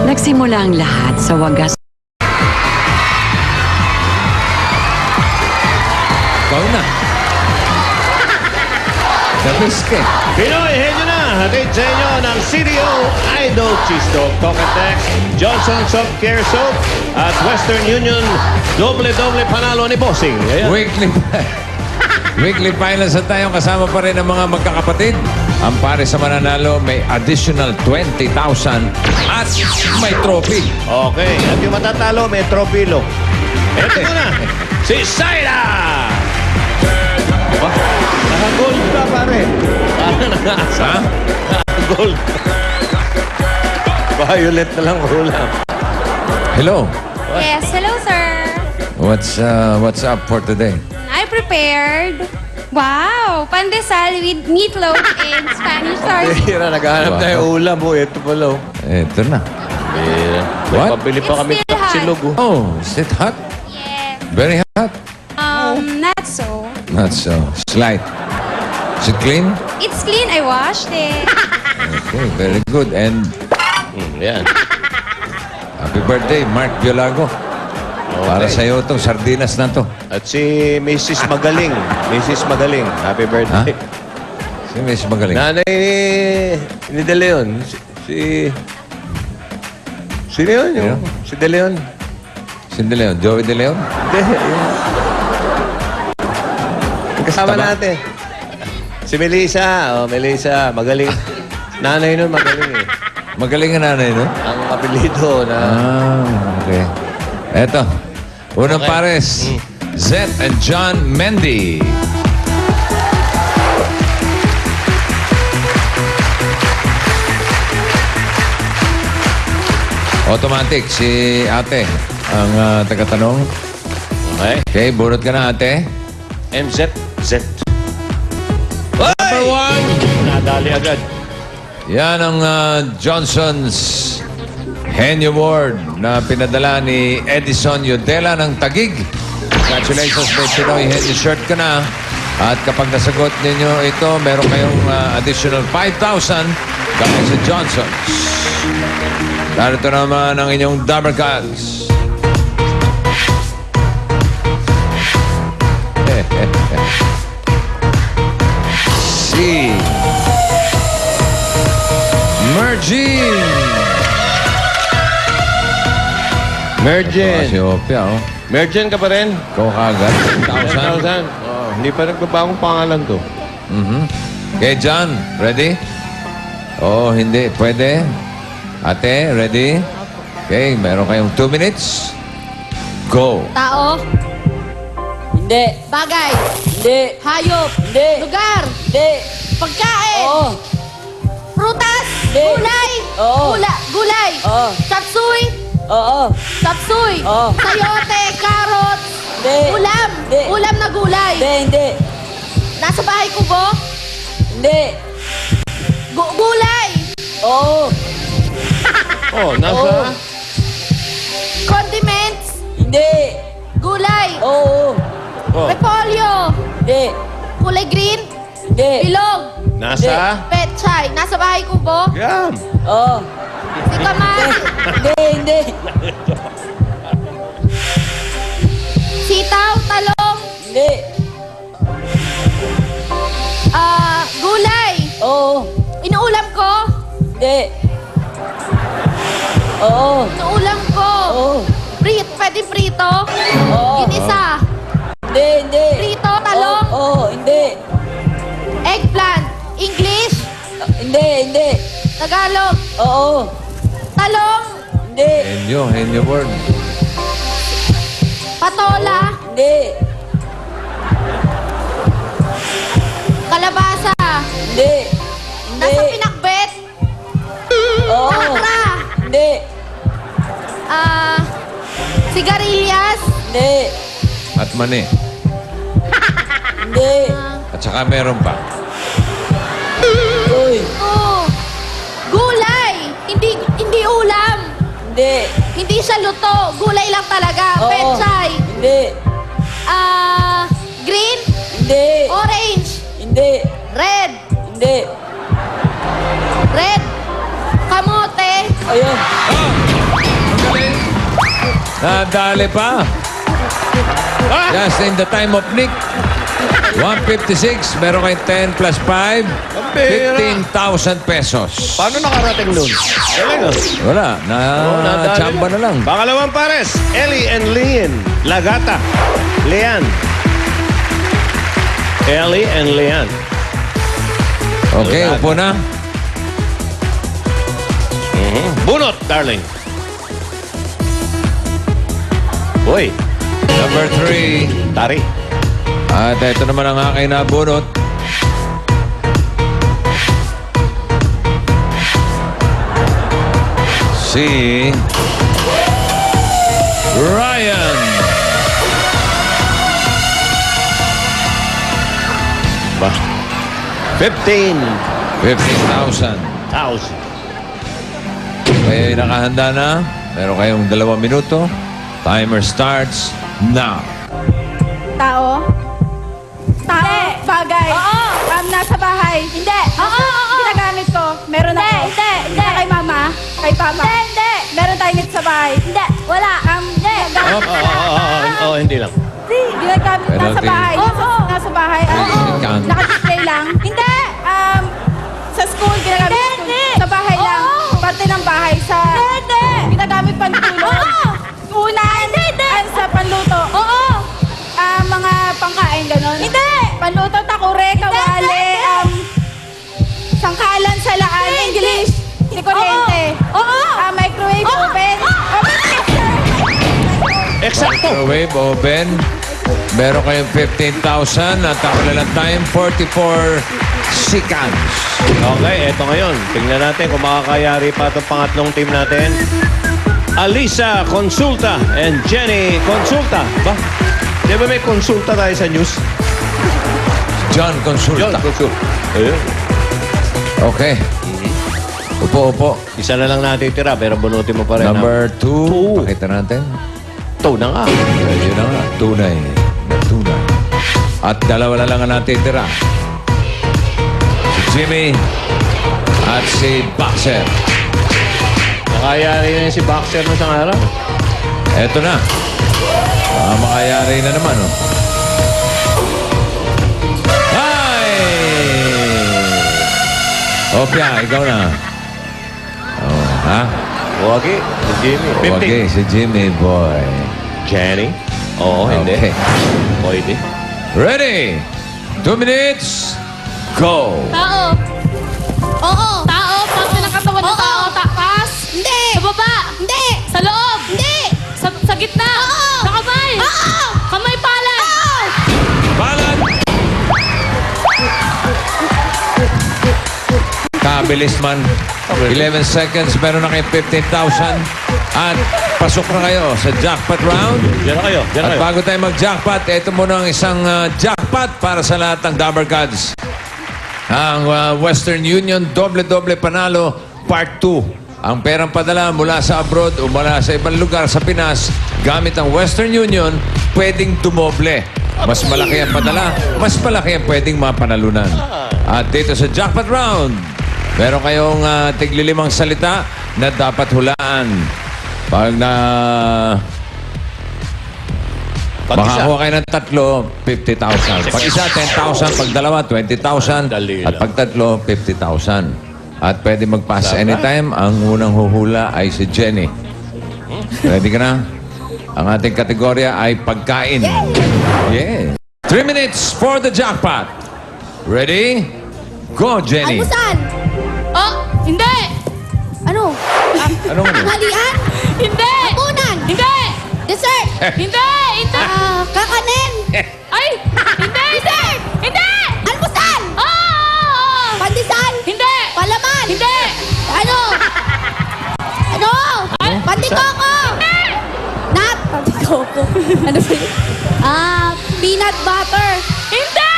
Nagsimula ang lahat sa wagas. Ikaw na. The best ka. Pinoy Henyo na! Hatid sa inyo ng CDO Idol Cheese Dog Pocket Dex, Johnson Soft Care Soap, at Western Union doble-doble panalo ni Bossing. Ayan. Weekly finals at tayo kasama pa rin ang mga magkakapatid. Ang pare sa mananalo may additional 20,000 at may trophy. Okay, at yung matatalo may tropilo. Ito na, si Zaira! Naka-gold ka, pare. Parang naka-asa. Ha? Naka-gold. Violet na lang ulam. Hello. Yes, hello, sir. What's up for today? I prepared. Wow! Pandesal with meatloaf and Spanish sauce. Hira, naghahanap tayo ulam. Ito pala. Ito na. Hira. What? Pabili pa It's kami still hot. silog. Oh, is it hot? Yes. Very hot? Not so. Not so. Slight. Is it clean? It's clean. I washed it. Okay, very good. And Yan. happy birthday, Mark Biolago. Para sa iyo itong sardinas na to. At si Mrs. Magaling. Mrs. Magaling. Happy birthday. Si Miss Magaling. Nanay ni De Leon. Sino yun? Sino? Si De Leon. Si De Leon. Joey De Leon? Hindi. Kasama natin. Si Melissa. Oh, Melissa. Magaling. Nanay nun magaling eh. Magaling ang nanay, no? Ang apelido na... Ah, okay. Eto. Unang pares. Zet and John Mendy. Automatic, si ate ang tagatanong. Okay. Okay, bunot ka na ate. MZ. Z. Number 1. Nadali agad. Yan ang Johnson's Henny Award na pinadala ni Edison Yodela ng Taguig. Congratulations, may Pinoy Henny shirt ka na. At kapag nasagot ninyo ito, meron kayong additional 5,000 galing sa Johnson's. Narito naman ang inyong Dabber Gods. Si Mergin. Mergin. Si Opia, oh. Mergin ka pa rin? Ikaw kagad. 10,000. 10,000. Oh, hindi pa nagbabagong pangalan to. Okay, John, ready? Oh, hindi. Pwede? Ate, ready? Okay, meron kayong 2 minutes. Go. Tao. Hindi. Bagay. Hindi. Hayop. Hindi. Lugar. Hindi. Pagkain. Oo. Prutas. Hindi. Gulay. Oo. Gulay. Oo. Chapsuy. Oo. Chapsuy. Oo. Sayote. Carrot. Hindi. Ulam. Hindi. Ulam na gulay. Hindi. Nasa bahay kubo. Hindi. Gulay. Oo. Oh, nasa... Condiments. Hindi. Gulay. Oo. Oh, Repolyo. Hindi. Kulay green. Hindi. Bilog. nasa... Petchay. Nasa bahay kubo. Yan. Oo. Sikamas. Hindi. Sitaw. Talong. Hindi. Gulay. Oo. Inuulam ko. Hindi. Oo. Inuulam ko. Oo. Pwede prito. Oo. Ginisa. Hindi. Prito. Talong. Oo. Hindi. Eggplant. English. Hindi. Tagalog. Oo. Talong. Hindi. Henny Award. Patola. Hindi. Kalabasa. Hindi. Nasa pinakbet. Oo. Takra. Hindi. Sigarilyas. Hindi. At mani. Hindi. At saka meron pa. Uy. Gulay. Hindi ulam. Hindi. Hindi siya luto. Gulay lang talaga. Oo. Petchay. Hindi. Green. Hindi. Orange. Hindi. Red. Hindi. Red. Kamote. Ayun. Nadali pa. Just in the time of Nick. 156. Meron kayong 10 plus 5. 15,000 pesos. Paano nakarating nun? Galing, oh. Wala. nadali Chamba na lang. Pangalawang pares, Ellie and Lian. Lagata. Lian. Ellie and Lian. Okay, upo na. Bunot, darling. Uy, Number 3. tari. At ito naman ang aking nabunot. Si Ryan. Ba? 15,000. 15,000. Kayo nakahanda na. Meron kayong 2 minuto. Timer starts now. Tao. Bagay. Oo. Nasa bahay. Hindi. Oo. Ginagamit ko. Meron ako. Hindi. Kay mama. Kay papa. Hindi. Meron tayong nito sa bahay. Hindi. Wala. Hindi. Hindi lang. Ginagamit nasa Penalty. bahay. Nasa bahay. Count. Naka-display lang. Hindi. Sa school, ginagamit ko. Hindi. Sa bahay lang. Parte ng bahay. Sa Hindi. ginagamit pantulog. Unan. Sa panluto. Oo. Mga pangkain, gano'n. Hindi. Panluto, takure, kawali, sangkalan sa laan, English, hindi kuryente. Oo. Microwave, oven. Oven mixer. Eksakto. Microwave oven. Meron kayong 15,000 at ang kanilang time, 44 seconds. Okay, eto ngayon. Tingnan natin kung makakayari pa itong pangatlong team natin. Alisa Consulta and Jenny Consulta. Ba? Di ba may konsulta tayo sa news? John Consulta. Consulta. Ayun. Okay. Upo, upo. Isa na lang natin tira, pero bunutin mo pa rin. Number 2. Pakita natin. Ito na nga. Yun na nga. Tunay. Tunay. At dalawa na lang ang natitira. Si Jimmy at si Boxer. Makayari na si Boxer na sa araw. Eto na. Makayari na naman, oh. Hi! Opya, ikaw na. Oh, ha? Wagi, si Jimmy. Okay, si Jimmy boy. Jenny? Oo, hindi. Okay. Pwede. Ready? 2 minutes. Go! Tao. Oo. Tao. Pas ng katawan ng tao. Taas. Hindi. Sa baba. Hindi. Sa loob. Hindi. Sa gitna. Oo. Sa kamay. Oo. Kamay palad. Oo. Palad! Kabilis man. 11 seconds. Meron na kayo 15,000. At pasok na kayo sa jackpot round. Diyan na kayo. Diyan na At kayo. bago tayo mag-jackpot, ito muna ang isang jackpot para sa lahat ng Dabber Gods. Ang Western Union Doble-Doble Panalo Part 2. Ang perang padala mula sa abroad o mula sa ibang lugar sa Pinas gamit ang Western Union, pwedeng dumoble. Mas malaki ang padala, mas malaki ang pwedeng mapanalunan. At dito sa jackpot round, meron kayong tiglilimang salita na dapat hulaan. Pag na Pag isa. makakuha kayo ng tatlo, 50,000. Pag isa, 10,000. Pag dalawa, 20,000. Dali At lang. pag tatlo, 50,000. At pwede mag-pass anytime. Ang unang huhula ay si Jenny. Ready ka na? Ang ating kategorya ay pagkain. Yeah. 3 minutes for the jackpot. Ready? Go, Jenny. Almusal. Oh, hindi. Ano? Anong ano? Tanghalian? Hindi. Hapunan? Hindi. Dessert? Hindi. Hindi. Kakanin? Ay, hindi. Dessert? Hindi. Almusal? Oo. Pandesal? Hindi. Palaman? Hindi. Ano? Ano? Pandikoko? Hindi. Nut? Pandikoko? Ano ba yun? Peanut butter? Hindi.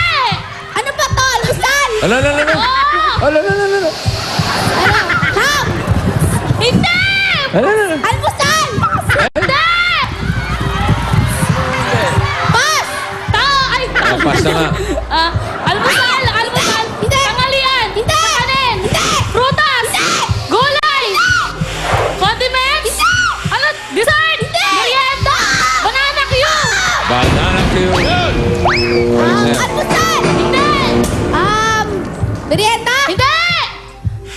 Ano ba to? Almusal? Ala. Oo. Ala. Ano? Ham? Hindi! Almusal! Hindi! Pas! Tao! Ay! Pass na nga. Almusal! Almusal! Hindi! Tanghalian! Hindi! Kanin! Hindi! Prutas! Hindi! Gulay! Hindi! Condiments! Hindi! Ano? Dessert! Hindi! Merienda! Banana Q! Banana Q. Almusal! Hindi! Merienda? Hindi!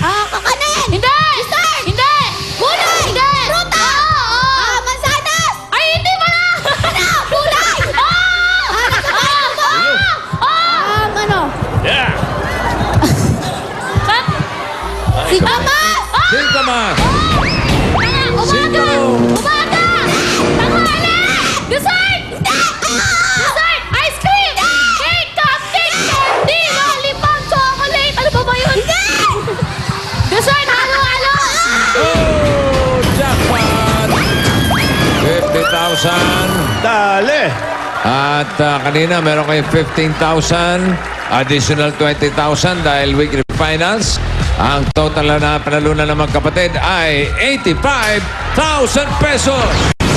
Kakanin! Hindi! Dessert! Hindi! Gulay! Hindi! Prutas! Mansanas! Ay, hindi mo na! Ano? Gulay! Nakabayan ko! Ano? Yeah! Singkamas! Singkamas. Umaga! Umaga! Tanghali! Dessert! Dessert! Ice cream! Cake! Cupcake! Candy! Lollipop! Chocolate! Ano ba yun? Hindi! Dessert! Halo-halo! Oh, jackpot! 50,000. Dali! At kanina meron kayong 15,000. Additional 20,000 dahil weekly finals. Ang total na panalunan ng mga kapatid ay 85,000 pesos.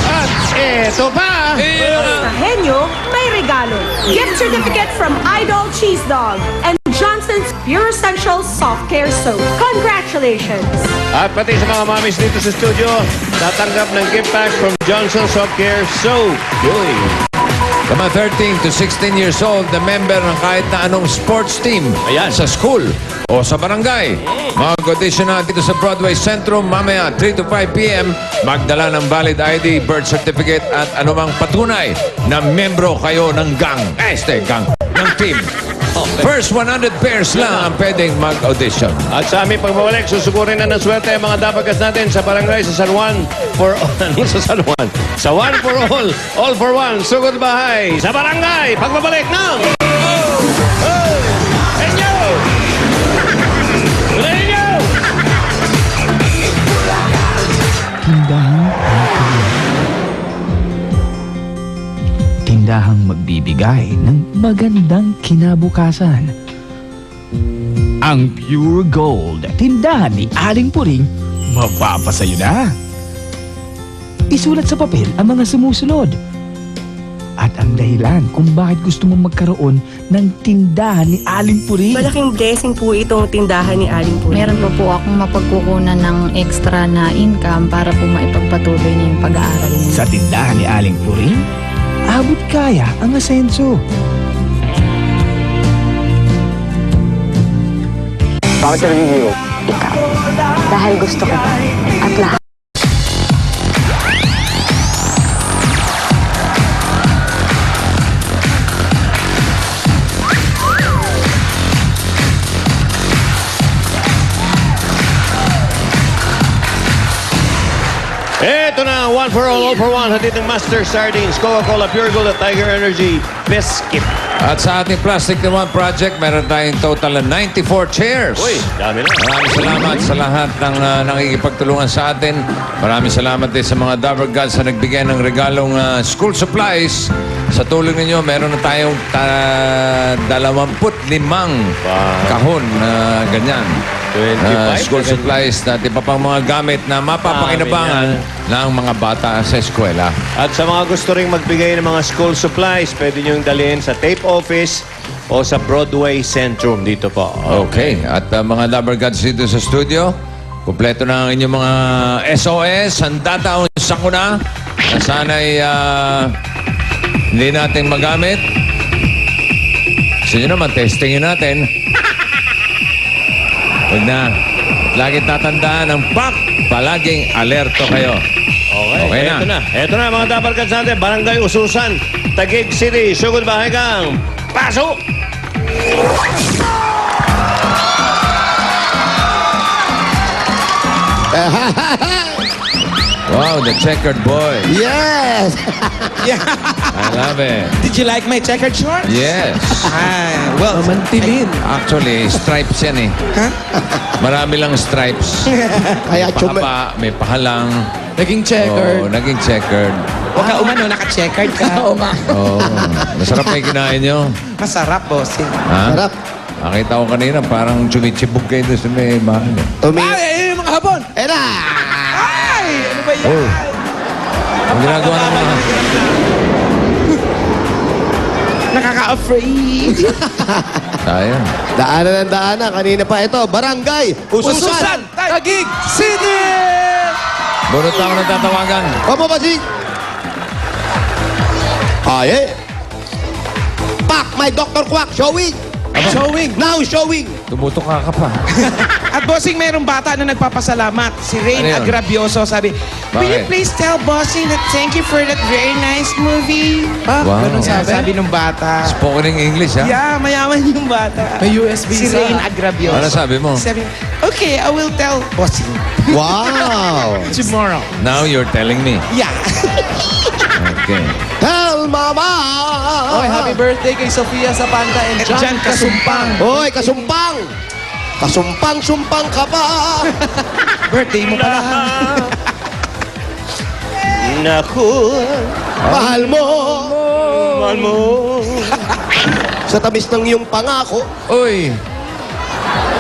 At eto pa! Iyon ang Henyo, may regalo. Gift certificate from Idol Cheese Dog and Johnson's Pure Essential Soft Care Soap. Congratulations! At pati sa mga mamis dito sa studio, tatanggap ng gift pack from Johnson Soft Care Soap. Yoy! Sa mga 13 to 16 years old na member ng kahit na anong sports team Ayan. sa school o sa barangay. Mag-audition na dito sa Broadway Centrum mamaya 3 to 5 p.m. Magdala ng valid ID, birth certificate at anumang patunay na membro kayo ng gang. Gang. Ng team. First 100 pairs lang ang pwedeng mag-audition. At sa aming pagbabalik, susugurin na ng swerte ang mga dabagas natin sa barangay sa San Juan for ano sa San Juan? Sa One for All for One, sugod bahay sa barangay. Pagbabalik ng Enyo! Enyo! Tindahang magbibigay ng magandang kinabukasan. Ang Pure Gold, tindahan ni Aling Puring, mapapasayo na. Isulat sa papel ang mga sumusunod. At ang dahilan kung bakit gusto mong magkaroon ng tindahan ni Aling Puring. Malaking blessing po itong tindahan ni Aling Puring. Meron pa po akong mapagkukunan ng extra na income para po maipagpatuloy niya yung pag-aaral niya. Sa tindahan ni Aling Puring, abot kaya ang asenso. Bakit ka nagigiro? Ikaw. Dahil gusto ko at lahat. Ito na, One for All for One. Hatid ng Master Sardines, Coca-Cola Pure Gold at Tiger Energy Biscuit. At sa ating Plastic the One project, meron tayong total na 94 chairs. Uy, dami na. Maraming salamat sa lahat ng nakikipagtulungan sa atin. Maraming salamat din sa mga Dabber Gods na nagbigay ng regalong school supplies. Sa tulong ninyo, meron na tayong 25 kahon na ganyan. 25? School supplies at iba pang mga gamit na mapapakinabangan ng mga bata sa eskwela. At sa mga gusto ring magbigay ng mga school supplies, pwede nyo yung dalhin sa tape office o sa Broadway Centrum dito po. Okay. At mga Dabber Gods dito sa studio, kumpleto na ang inyong mga SOS. Handa taon sakuna na sana'y hindi natin magamit. Gusto nyo naman, testingin natin. Huwag na. Lagi tatandaan ang PAK. Palaging alerto kayo. Okay na. Ito na mga Dabber Gods natin. Barangay Ususan, Taguig City, Sugod Bahay Gang. Pasok! Wow, the checkered boy. Yes! I love it. Did you like my checkered shorts? Yes. Well, mantilin. Actually, stripes yan eh. Marami lang stripes. Kaya Pahaba, may pahalang. Naging checkered. Oo, naging checkered. Huwag ka umano, naka-checkered ka. Oo nga. Oo. Masarap na yung kinain nyo. Masarap, bossing. Ha? Sarap. Nakita ko kanina, parang chumitsibog kayo doon sa may bahay. Ay, yung mga habon. Ena! Ay, ano ba yan? Oh. Ang ginagawa ng mga... Nakaka-afraid. Sayang. Daanan ng daanan. Kanina pa ito. Barangay Ususan. Ususan, Taguig City! Bunot ako na tatawagan. Opo ba si... Ay, Pak, my Dr. Quack, showing. Showing. Now showing. Tumutok ka pa. At bossing, mayroong bata na nagpapasalamat. Si Rain Ano yun? Agrabioso. Sabi, will you Bakit? please tell bossing that thank you for that very nice movie? Wow. Ganun sabi nung bata. Spoken in English, ha? Yeah, mayaman yung bata. May USB si Rain Agrabioso. Ano sabi mo? Sabi, okay, I will tell bossing Wow. tomorrow. Now you're telling me. Yeah. Okay. Tell mama. Oy, happy birthday kay Sofia Zapanta and John Kasumpang. Hoy, kasumpang. Kasumpang-sumpang ka pa. Birthday mo pala. Naku, Mahal mo. mahal mo. Sa tamis ng iyong pangako Uy!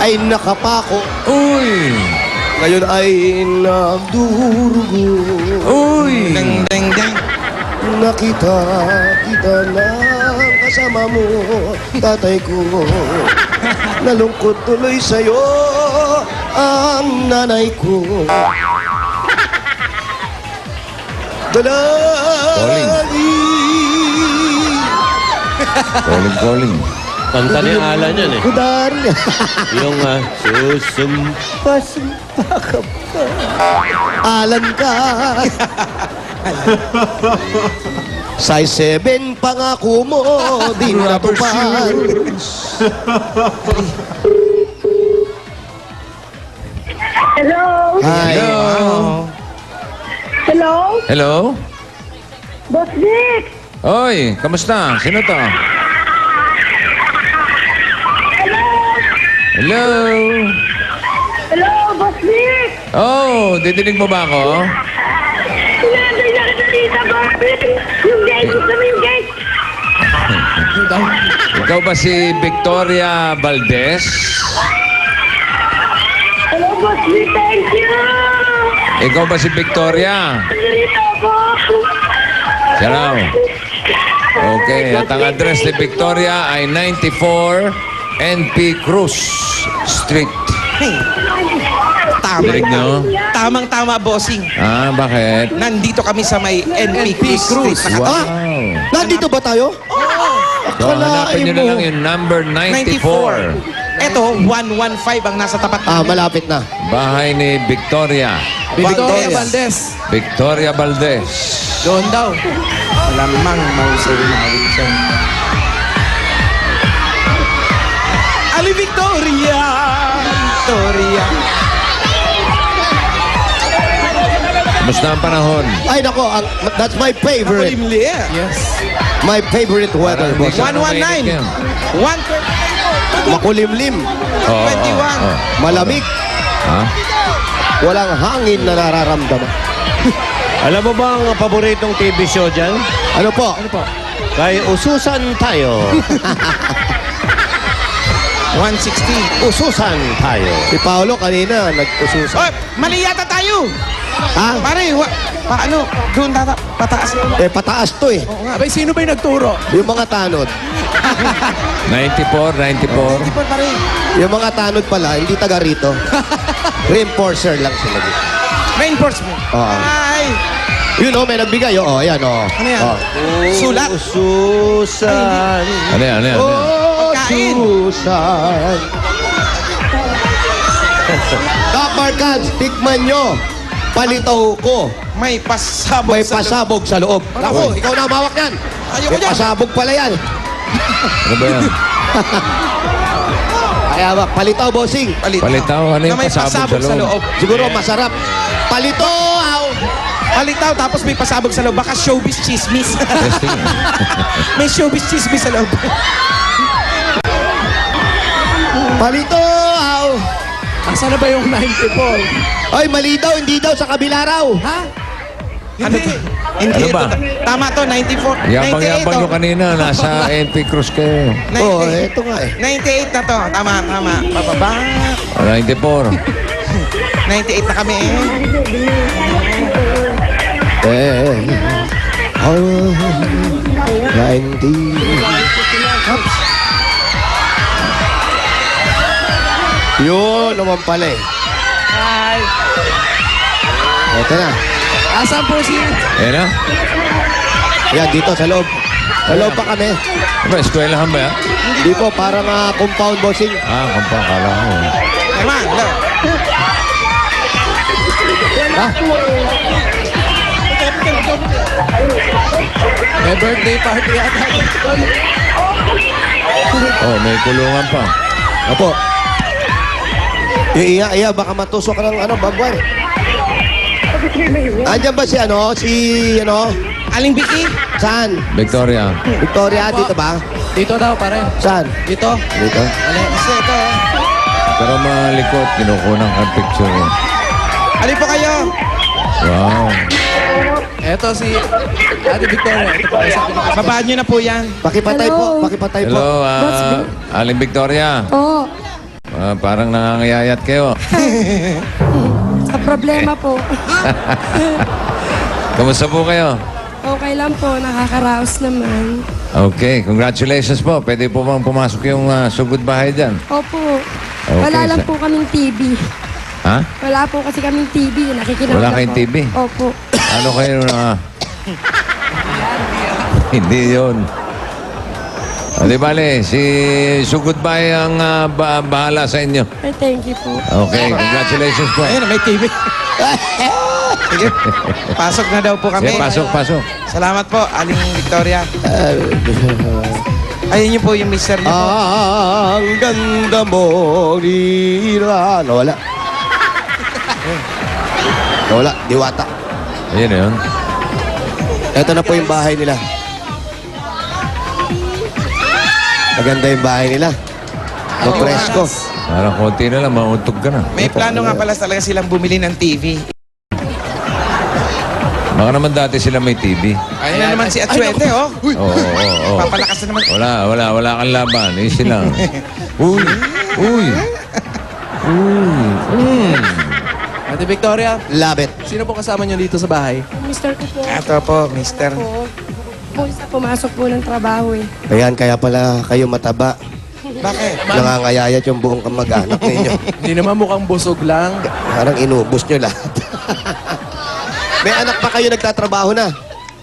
ay nakapako. Uy! Ngayon ay nagdurugo. Uy! Dang, dang, dang. Nakita kita ng kasama mo, tatay ko. Nalungkot tuloy sa'yo ang nanay ko. Calling. Kanta ni Alan yan eh. Kudari. Yung susumpa-sumpa ka pa. Alan ka. Size 7 pangako mo, di natupad. Hello? Hi. Hello? Hello? Boss Vic? Oy, kamusta? Sino to? Hello? Hello, Boss Vic? Oh, didinig mo ba ako? Sinanday na kita dito, Boss Vic. Yung gate, gusto mo yung gate? Ikaw ba si Victoria Valdez? Hello, Boss Vic, thank you. Ikaw ba si Victoria? Dito ako. Siya raw. Okay, at ang address ni Victoria ay 94 NP Cruz Street. Dinig nyo? Tamang-tama, bossing. Ah, bakit? Nandito kami sa may NP Cruz. Wow. Nandito ba tayo? So, hanapin nyo na lang yung number 94. Ito, 115 ang nasa tapat namin. Malapit na. Bahay ni Victoria. Victoria Valdez. Victoria Valdez. Doon daw. Lamang mausay na Wilson. Ali Victoria! Victoria! Musta ang panahon? Ay, nako, that's my favorite. Makulimli. Yes. My favorite weather, boss. 119. 130. Makulimlim. Oo, 21. oo. Malamig. Ha? Walang hangin na nararamdaman. Alam mo ba ang paboritong TV show dyan? Ano po? Kay Ususan Tayo. 160. Ususan Tayo. Si Paolo kanina nag-ususan. Oh, mali yata tayo. Ha? Pare, paano? Doon pataas. Pataas to eh. Oo nga. Bay, sino ba yung nagturo? Yung mga tanod. 94, 94. Hindi pa pare. Yung mga tanod pala, hindi taga rito. Reinforcer lang sila dito. Reinforcement. Oo. Ay. Yun may nagbigay. Oo, ayan Ano yan? Sulat. Ususan. Ano yan, ano yan? Ano yan? Pagkain. Ususan. Top Barkads, tikman nyo. Palitaw ko. May pasabog May sa pasabog sa loob. Ako, ikaw na mawak yan. Ayoko May dyan. pasabog pala yan. Ano ba yan? Kaya palitaw, bossing. Palitaw, ano Na yung may pasabog sa loob? Siguro masarap. Palitaw! Palitaw, tapos may pasabog sa loob. Baka showbiz chismis. Testing. May showbiz chismis sa loob. Palitaw! Asa na ba yung 94? Ay, mali daw, hindi daw, sa kabila raw. Ha? Ano ba? Hindi Ano ba? ito. Tama to, 94. Yabang-yabang nyo kanina, nasa NP Cruz kayo. Oo, eto nga eh. 98 na to. Tama. Pababa. 94. 98 na kami eh. Oh, 90. Yun naman pala eh. Hi. Ito na. Asan po si... Ayan na? Yan, dito sa loob. Sa loob pa kami. Ano ba, eskwelahan ba yan? Hindi po, parang compound bossing. Ah, kumpa, kala ko. Herman, hello. Ha? May birthday party yata. Oh, may kulungan pa. Opo. Iya, baka matusok ng bagwan. Andiyan ba si Aling Vicky? Saan? Victoria. Victoria, dito ba? Dito daw pare. Saan? Dito. Dito. Kasi ito. Pero malikot, kinukunan ka picture. Alin po kayo? Wow. Ito si Ate Victoria. Ito po isa pinaka. Babaan nyo na po yan. Pakipatay po, pakipatay po. Hello, Aling Victoria. Oo. Parang nangangayayat kayo. Sa problema po. Kamusta po kayo? Okay lang po, nakakaraos naman. Okay, congratulations po. Pwede po bang pumasok yung sugod bahay dyan? Opo. Okay, Wala lang sir. po kaming TV. Ha? Wala po kasi kaming TV. Nakikinood Wala ako. kayong TV? Opo. Ano kayo na... Hindi yun. Di bale, si Sugod Bahay ang bahala sa inyo. Ay, thank you po. Okay, congratulations po. Ayun, may TV. Sige, pasok na daw po kami. Sige, pasok. Salamat po, Aling Victoria. Ayun yun po yung mister niyo po. Ang ganda mo, Rira. Nawala. Nawala, diwata. Ayun na yun. Ito na po yung bahay nila. Maganda yung bahay nila. Presko. Parang konti na lang, mauntog ka na. May plano nga pala talaga silang bumili ng TV. Baka naman dati sila may TV. Ayun na naman si Atsuete, oh. Oo. Papalakas na naman. Wala kang laban. Easy lang. Uy. Ate Victoria, Love it. sino po kasama niyo dito sa bahay? Mister ko po. Ito po, mister. Po isa pumasok po ng trabaho eh. Ayan, kaya pala kayo mataba. Bakit? Nangangayayat yung buong kamag-anak ninyo. Hindi naman mukhang busog lang. Parang inubos nyo lahat. May anak pa kayo nagtatrabaho na?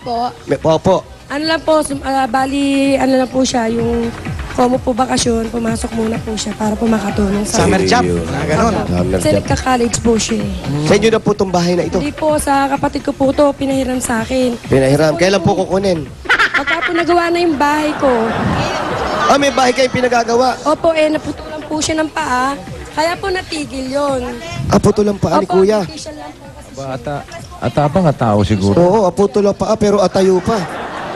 Po. Opo. Ano lang po, bali, ano lang po siya, yung komo po bakasyon, pumasok muna po siya para po makatulong sa... Summer job. Ayun. Ganon. Summer Kasi job. nagka-college po siya eh. Sa inyo na po itong bahay na ito? Hindi po, sa kapatid ko po to pinahiram sa akin. Pinahiram. Kailan po kukunin? Pagka po nagawa na yung bahay ko, May bahay kayong pinagagawa. opo naputulan po siya ng paa, kaya po natigil yon. Aputo lang paa ni Opo, kuya. artificial lang po kasi siya. Bata. Atapang tao siguro. Oo, aputo lang paa pero atayo pa.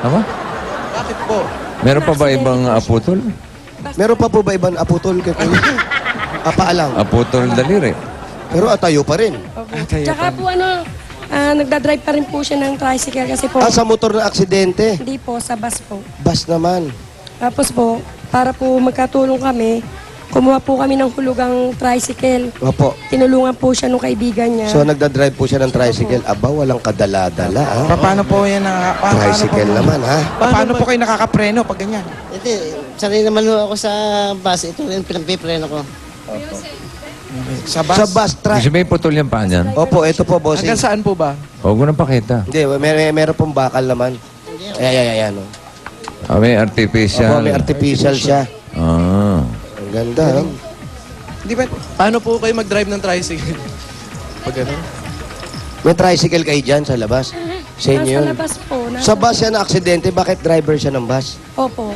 Tama? Bakit po? Meron pa ba ibang aputol? Meron pa po ba ibang aputol kay kuya? Apaalang. Aputol daliri. Pero atayo pa rin. Opo. Tsaka po nagdadrive pa rin po siya ng tricycle kasi po, Sa motor na aksidente. hindi po, sa bus po. Bus naman. Tapos po, para po magkatulong kami, kumuha po kami ng hulugang tricycle. Opo. Tinulungan po siya nung kaibigan niya. So nagdadrive po siya ng tricycle. Aba, walang kadala-dala. Ha? Paano po yan Tricycle naman, ha? Paano po kayo nakakapreno pag ganyan? Hindi, sanay naman ako sa bus. Ito rin pinagpipreno ko. Sa bus? Sa bus track. Kasi may putol yung paa niyan. Opo, ito po, bossing. Hanggang saan po ba? Huwag mo nang pakita. Hindi, meron pong bakal naman. Ayan. Oh. May artificial. Opo, may artificial siya. Ang ganda, no? Di ba? Paano po kayo mag-drive ng tricycle? Pag gano'n? May tricycle kayo dyan sa labas. Sa inyo Nasa yun. labas po. Sa bus siya na aksidente, bakit driver siya ng bus? Opo.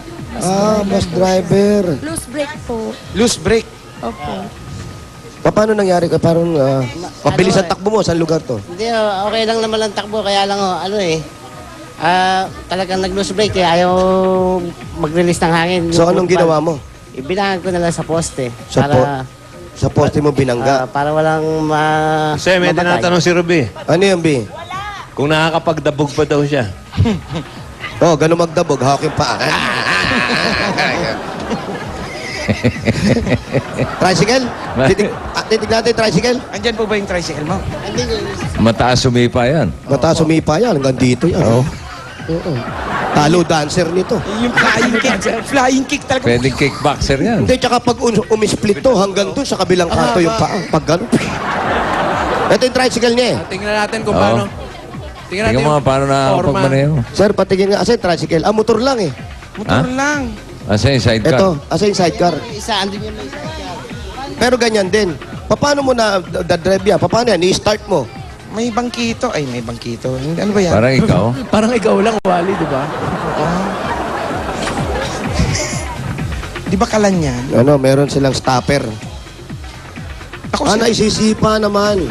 Bus driver. Loose brake po. Loose brake. Opo. Paano nangyari ka? Parang mabilis ang takbo mo. Saan lugar to? Hindi, okay lang naman ang takbo. Kaya lang, talagang nag-loose brake. Ayaw mag-release ng hangin. So anong ginawa mo? Ibinahan ko na lang sa poste. Sa poste mo binangga. Para walang Kasi may tinatanong si Ruby, Ano yan, B? kung nakakapagdabog pa daw siya. Ganun magdabog. Hawak yung paa. Tricycle? Titig natin tricycle. Andyan po ba yung tricycle mo? Mataas sumipa yan. Mataas sumipa yan. Hanggang dito yan. Oo. Talo dancer nito. Yung flying kick. Flying kick talaga. Pwede kickboxer yan. Hindi, tsaka pag umisplit to, hanggang doon sa kabilang kanto yung paa. Pag gano'n. Ito yung tricycle niya eh. Tingnan natin kung Oo. paano. Tingnan Tingnan mo nga paano nakakapagmaneho. Sir, patingin nga. Asa yung tricycle? Motor lang eh. Motor lang. Asa yung sidecar? Ito, asa yung sidecar. Isa, andun yung may sidecar. Pero ganyan din. Paano mo na drive yan? Paano yan? I-start mo. May bangkito. Ay, may bangkito. Ano ba yan? Parang ikaw. Parang ikaw lang, Wally, di ba? Di ba kalan yan? Meron silang stopper. Naisisipa naman.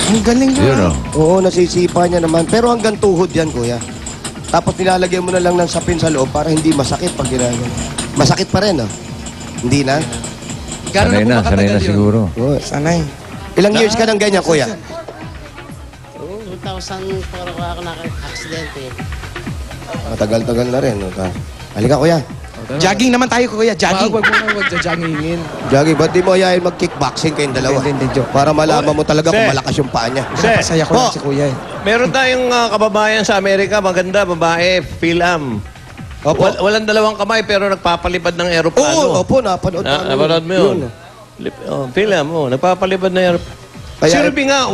Ang galing Yun na. Oo, nasisipa niya naman. Pero hanggang tuhod yan, kuya. Tapos nilalagyan mo na lang ng sapin sa loob para hindi masakit pag ginagawa. Masakit pa rin, Hindi na? Sanay na siguro. Oo. Sanay. Ilang years ka nang ganyan, kuya? 2004 ako naka-aksidente. Matagal-tagal na rin. Halika, kuya. Jogging naman tayo, kuya. Jogging. Huwag mo na joggingin. Jackie, ba't di mo ayayin mag-kickboxing kayong dalawa? Hindi, joke. Para malaman mo talaga kung Sir. malakas yung paa niya. Napasaya ko lang Po. si kuya eh. Meron tayong kababayan sa Amerika, maganda, babae, Phil-Am. Opo. Walang dalawang kamay pero nagpapalipad ng Oo, aeroplano. opo, napanood. Napanood mo yun? Phil-Am, nagpapalipad ng aeroplano. Kaya- Si Ruby nga,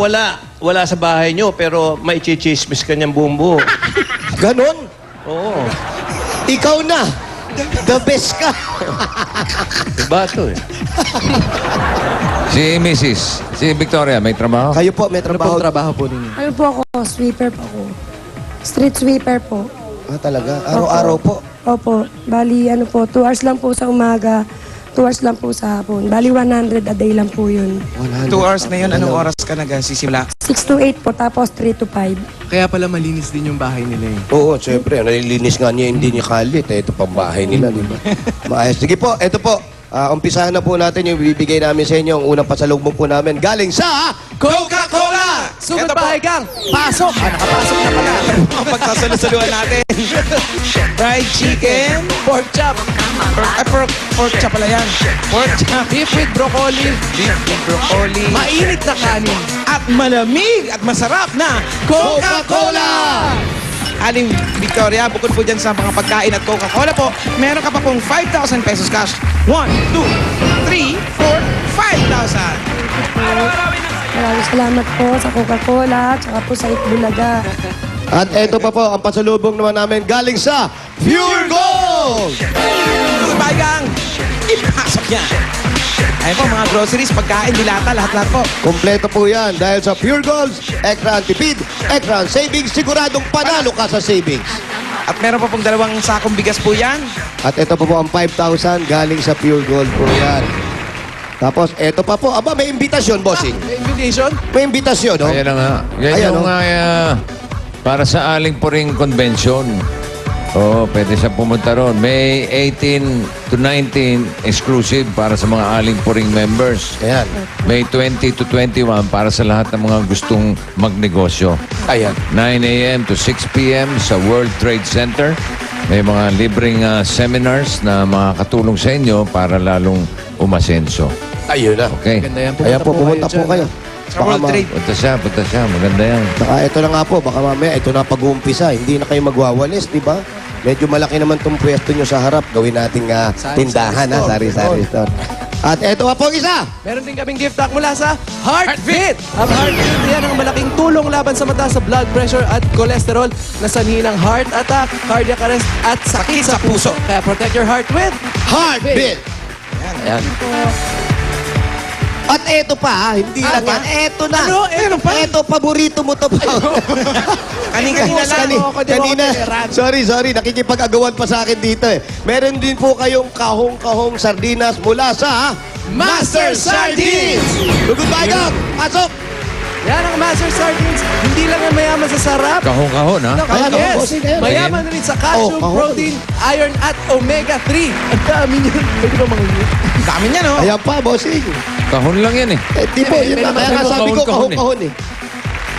wala sa bahay nyo, pero may chichismis kanyang buong buo. Ganon? Oo. Ikaw na. The best ka. Diba ito eh? Si Mrs. Si Victoria, may trabaho? Kayo po, may Ano trabaho. pong trabaho po ninyo? Ano po ako? Sweeper po ako. Street sweeper po. Ah, talaga? Araw-araw po. Opo. Bali, 2 hours lang po sa umaga, 2 hours lang po sa hapon. Bali, 100 a day lang po yun. 100. 2 hours na yun, anong oras ka nagsisimula? 6 to 8 po, tapos 3 to 5. Kaya pala malinis din yung bahay nila eh. Oo, siyempre. Nalilinis nga niya, hindi niya kalit. Ito pang bahay nila, di ba? Maayos. Sige po, ito po. Umpisahan na po natin yung bibigay namin sa inyo. Ang unang pasalubong po namin galing sa... Coca-Cola! Sunod bahay gang! Pasok! Nakapasok na pala. Ang pagsasalusaluhan natin. Fried chicken. Pork chop! Pork chop pala yan. Pork chop. Beef with broccoli. Beef with broccoli. Mainit na kanin. At malamig at masarap na Coca-Cola! Aling Victoria, bukod po dyan sa mga pagkain at Coca-Cola po, meron ka pa pong 5,000 pesos cash. 1, 2, 3, 4, 5,000. Maraming salamat po sa Coca-Cola, tsaka po sa Itbulaga. At ito pa po, ang pasalubong naman namin galing sa Pure Gold! Sunod bahay gang, ipasok yan. Ayun po, mga groceries, pagkain, dilata, lahat-lahat po. Kompleto po yan dahil sa Pure Gold, extra antipid, extra savings, siguradong panalo ka sa savings. At meron pa pong 2 sakong bigas po yan. At ito pa po ang 5,000 galing sa Pure Gold po yan. Tapos ito pa po, aba may imbitasyon, bossing. May invitation? May imbitasyon, no? Ayan na nga. Yan Ayan, yung oh. para sa Aling Puring Convention. Oo, pwede siya pumunta ron. May 18 to 19 exclusive para sa mga Aling Puring members. Ayan. May 20 to 21 para sa lahat ng mga gustong magnegosyo. Ayan. 9 a.m. to 6 p.m. sa World Trade Center. May mga libreng seminars na makakatulong sa inyo para lalong umasenso. Ayun na. Okay. Ganda yan. Ayan po, pumunta po kayo. Sa World Trade. Punta siya. Maganda yan. Saka ito na nga po, baka mamaya ito na pag-uumpisa. Hindi na kayo magwawalis, di ba? Medyo malaki naman itong pwesto nyo sa harap. Gawin nating tindahan, ha? Sari-sari store. At ito pa po isa. Meron din kaming gift pack mula sa Heartfit! Ang Heartfit, yan ang malaking tulong laban sa mataas sa blood pressure at cholesterol na sanhi ng heart attack, cardiac arrest at sakit sa puso. Kaya protect your heart with Heartbeat! Ayan. At eto pa, hindi lang yan. Eto na. Ano? Eto pa? Eto, paborito mo to pa. Kanina lang. Kanina. Sorry. Nakikipag-agawan pa sa akin dito eh. Meron din po kayong kahong-kahong sardinas mula sa Master Sardines! Goodbye, Doc! Pasok! Yan ang Master Sardines. Hindi lang yan mayaman sa sarap. Kahon-kahon, ha? Ayan, Yes! bossing, ayan. Mayaman rin sa calcium, kahon. protein, iron at omega-3. Ang dami niyan. Pwede ba mga yun? Dami niya, no? Ayan pa, bossing. Kahon lang yan, eh. Eh, di po, yun na. Kaya nga sabi ko, kahon-kahon kahong-kahon eh.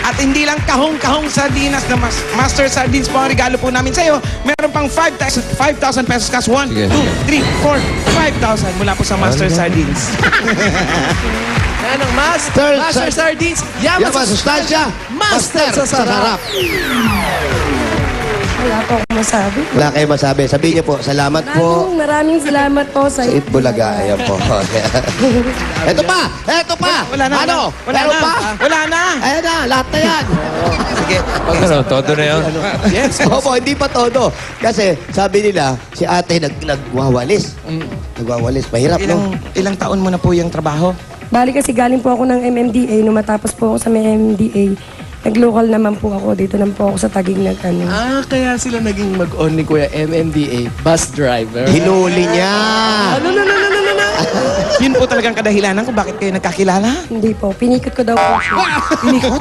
At hindi lang kahong-kahong sardinas na Master Sardines po ang regalo po namin sa iyo. Meron pang 5,000 pesos cash. 1, Sige. 2, 3, 4, 5,000 mula po sa Master Sardines. Yan ang Master Sardines. Yaman Yaman sa sustansya, Master sa sarap. Wala po akong masabi. Wala kayo masabi. Sabihin niyo po, salamat po. Maraming salamat po sa Sa Itbulaga. Ayan po. Ito pa! Wala na. Ano? Wala Meron na. pa? Wala na. Ayan na, lahat na yan. Sige. Ano, todo na yun? Yes. Opo, hindi pa todo. Kasi sabi nila, si ate nagwawalis. Nagwawalis. Mahirap, no? Ilang taon mo na po yung trabaho? Bali kasi galing po ako ng MMDA. Nung matapos po ako sa MMDA, nag-local naman po ako. Dito naman po ako sa Taguig nag-ano. Kaya sila naging mag-on ni Kuya MMDA, bus driver. Hinuli niya. No. Yun po talagang kadahilanan kung bakit kayo nagkakilala? Hindi po. Pinikot ko daw po siya. Pinikot?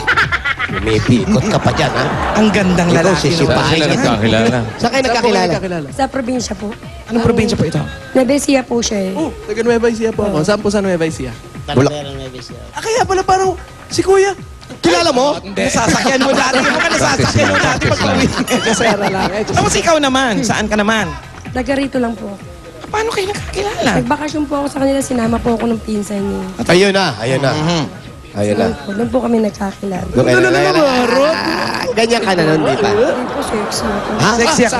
Lumipikot ka pa dyan, ha? Ang gandang Ikaw, lalaki. Saan sisipahin sila niya. nagkakilala? Saan kayo nagkakilala? Sa probinsya po. Anong probinsya po ito? Nabesia po siya eh. Oh, taga Nueva Ecija po ako. Saan po sa Nueva Ecija? Kaya pala parang si Kuya. Kilala mo? Hindi. Nasasakyan mo dati. Yung mga nasasakyan mo dati pag uwi. Kasera lang. Tapos ikaw naman, saan ka naman? Taga rito lang po. Paano kayo nagkakilala? Nagbakasyon po ako sa kanila. Sinama po ako ng pinsan niya. Ayun na. Ayun na. Doon po kami nagkakilala. Doon kayo ganyan ka na nun, di ba? Hindi po sexy ako. Ha? Sexy ako.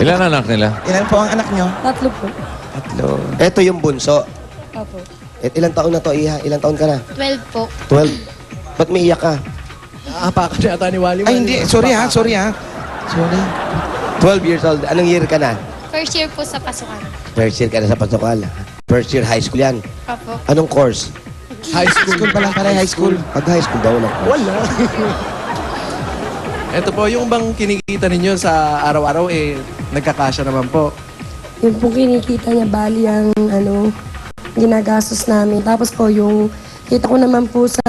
Ilan anak nila? Ilan po ang anak nyo? 3 po. Ito yung bunso. Opo. Ilang taon na to, Iha? Ilang taon ka na? 12 po. 12. Ba't may iyak ka? Naapakan siya ata ni Wally. Ay, hindi. Sorry ha. Sorry. 12 years old. Anong year ka na? First year po sa pasukan. First year ka na sa pasukan. First year high school yan. Opo. Anong course? High school pa lang pala, high school. Pag high school daw na course. Wala. Ito po, yung bang kinikita ninyo sa araw-araw, nagkakasya naman po. Yung po kinikita niya, bali ang ginagastos namin. Tapos po yung kita ko naman po sa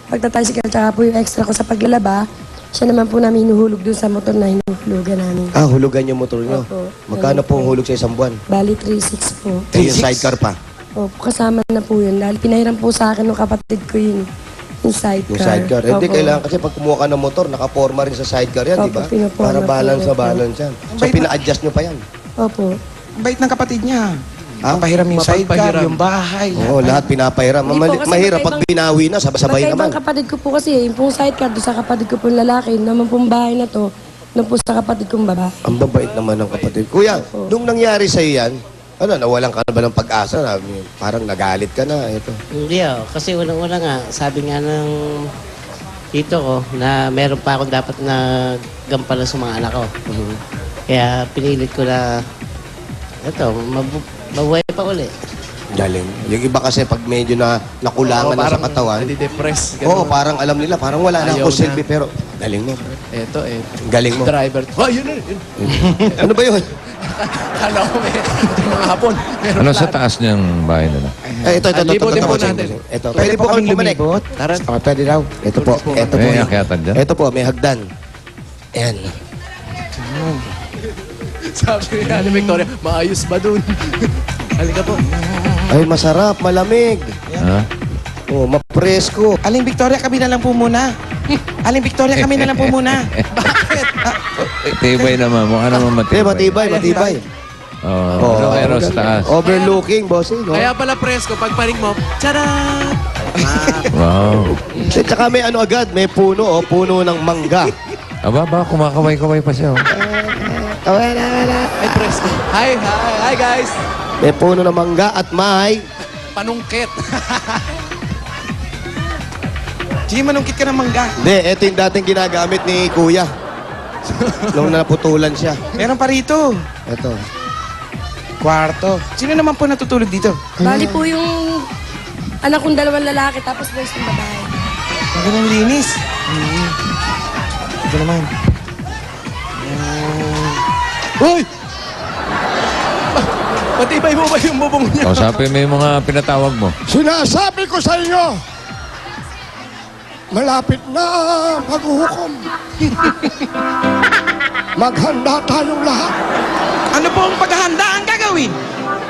pagtatricycle tsaka po yung extra ko sa paglalaba, siya naman po namin hinuhulog dun sa motor na hinuhulugan namin. Ah, hulugan yung motor nyo. Opo. Magkano po ang hulog sa isang buwan? Bali 3.6 po. Eh, yung sidecar pa. Opo, kasama na po yun. Dahil pinahiram po sa akin ng kapatid ko yun. Yung sidecar. Yung sidecar. Hindi Opo. kailangan kasi pag kumuha ka ng motor, nakaporma rin sa sidecar yan, di Opo, ba? pinaporma Para po balance yan. sa balance yan. So, pina-adjust nyo pa yan. Opo. Bait ng kapatid niya. Ha? Papahiram yung sidecar, Mapagpahiram. yung bahay. Oo, lahat pinapahiram. Hindi po, kasi Mahirap pag magkaibang- binawi na, sabay naman. Magkaibang kapatid ko po kasi, yung pong sidecar doon sa kapatid ko pong lalaki, naman pong bahay na to, doon po sa kapatid kong babae. Ang babait naman ng kapatid. Kuya, nung nangyari sa'yo yan, nawalan ka na ba ng pag-asa? Parang nagalit ka na. Ito. Hindi kasi unang-una nga, sabi nga ng tito ko na meron pa akong dapat na gampanan sa mga anak ko. Kaya pinilit ko na, mabuhay pa uli. Galing. Yung iba kasi pag medyo na nakulangan na sa katawan, nadidepress. oo, parang alam nila, parang wala na Ayaw ako na. silbi, pero galing mo. Ito Galing mo. driver. Oh, yun na. Yun. Ano ba yun? Kala ko may mga hapon. Meron Ano sa plan. taas niyang bahay nila? Ito. Libutin po natin. Ito. Pwede po kami pumanik. Tara. Oh, pwede daw. Ito po. Ito po. May akyatan dyan? Ito po, may hagdan. Ayan. Sabi ni Victoria, maayos ba dun? Halika po. Ay, masarap, malamig. Ha? Oh, mapresko. Aling Victoria, kami na lang po muna. Aling Victoria, kami na lang po muna. Tibay naman. Mukha naman matibay. Matibay. Oh, ano meron sa taas? Overlooking, bossing. Oh. Kaya pala presko, pag paring mo, tcharan! Wow. At saka may ano agad, may puno, puno ng mangga. Aba, kumakaway-kaway pa siya. Ay, presko. Hi guys! May puno ng mangga at may... Panungkit. Sige, manungkit ka ng mangga. Hindi, ito yung dating ginagamit ni Kuya. Nung naputulan siya. Meron pa rito. Ito. Kwarto. Sino naman po natutulog dito? Bali po yung anak kong dalawang lalaki, tapos po yung babae. Magandang linis. Ito naman. Uy! Matibay mo ba yung bubong niya? Kausapin mo yung mga pinatawag mo. Sinasabi ko sa inyo, malapit na maghuhukom. Maghanda tayong lahat. Ano po ang paghahanda ang gagawin?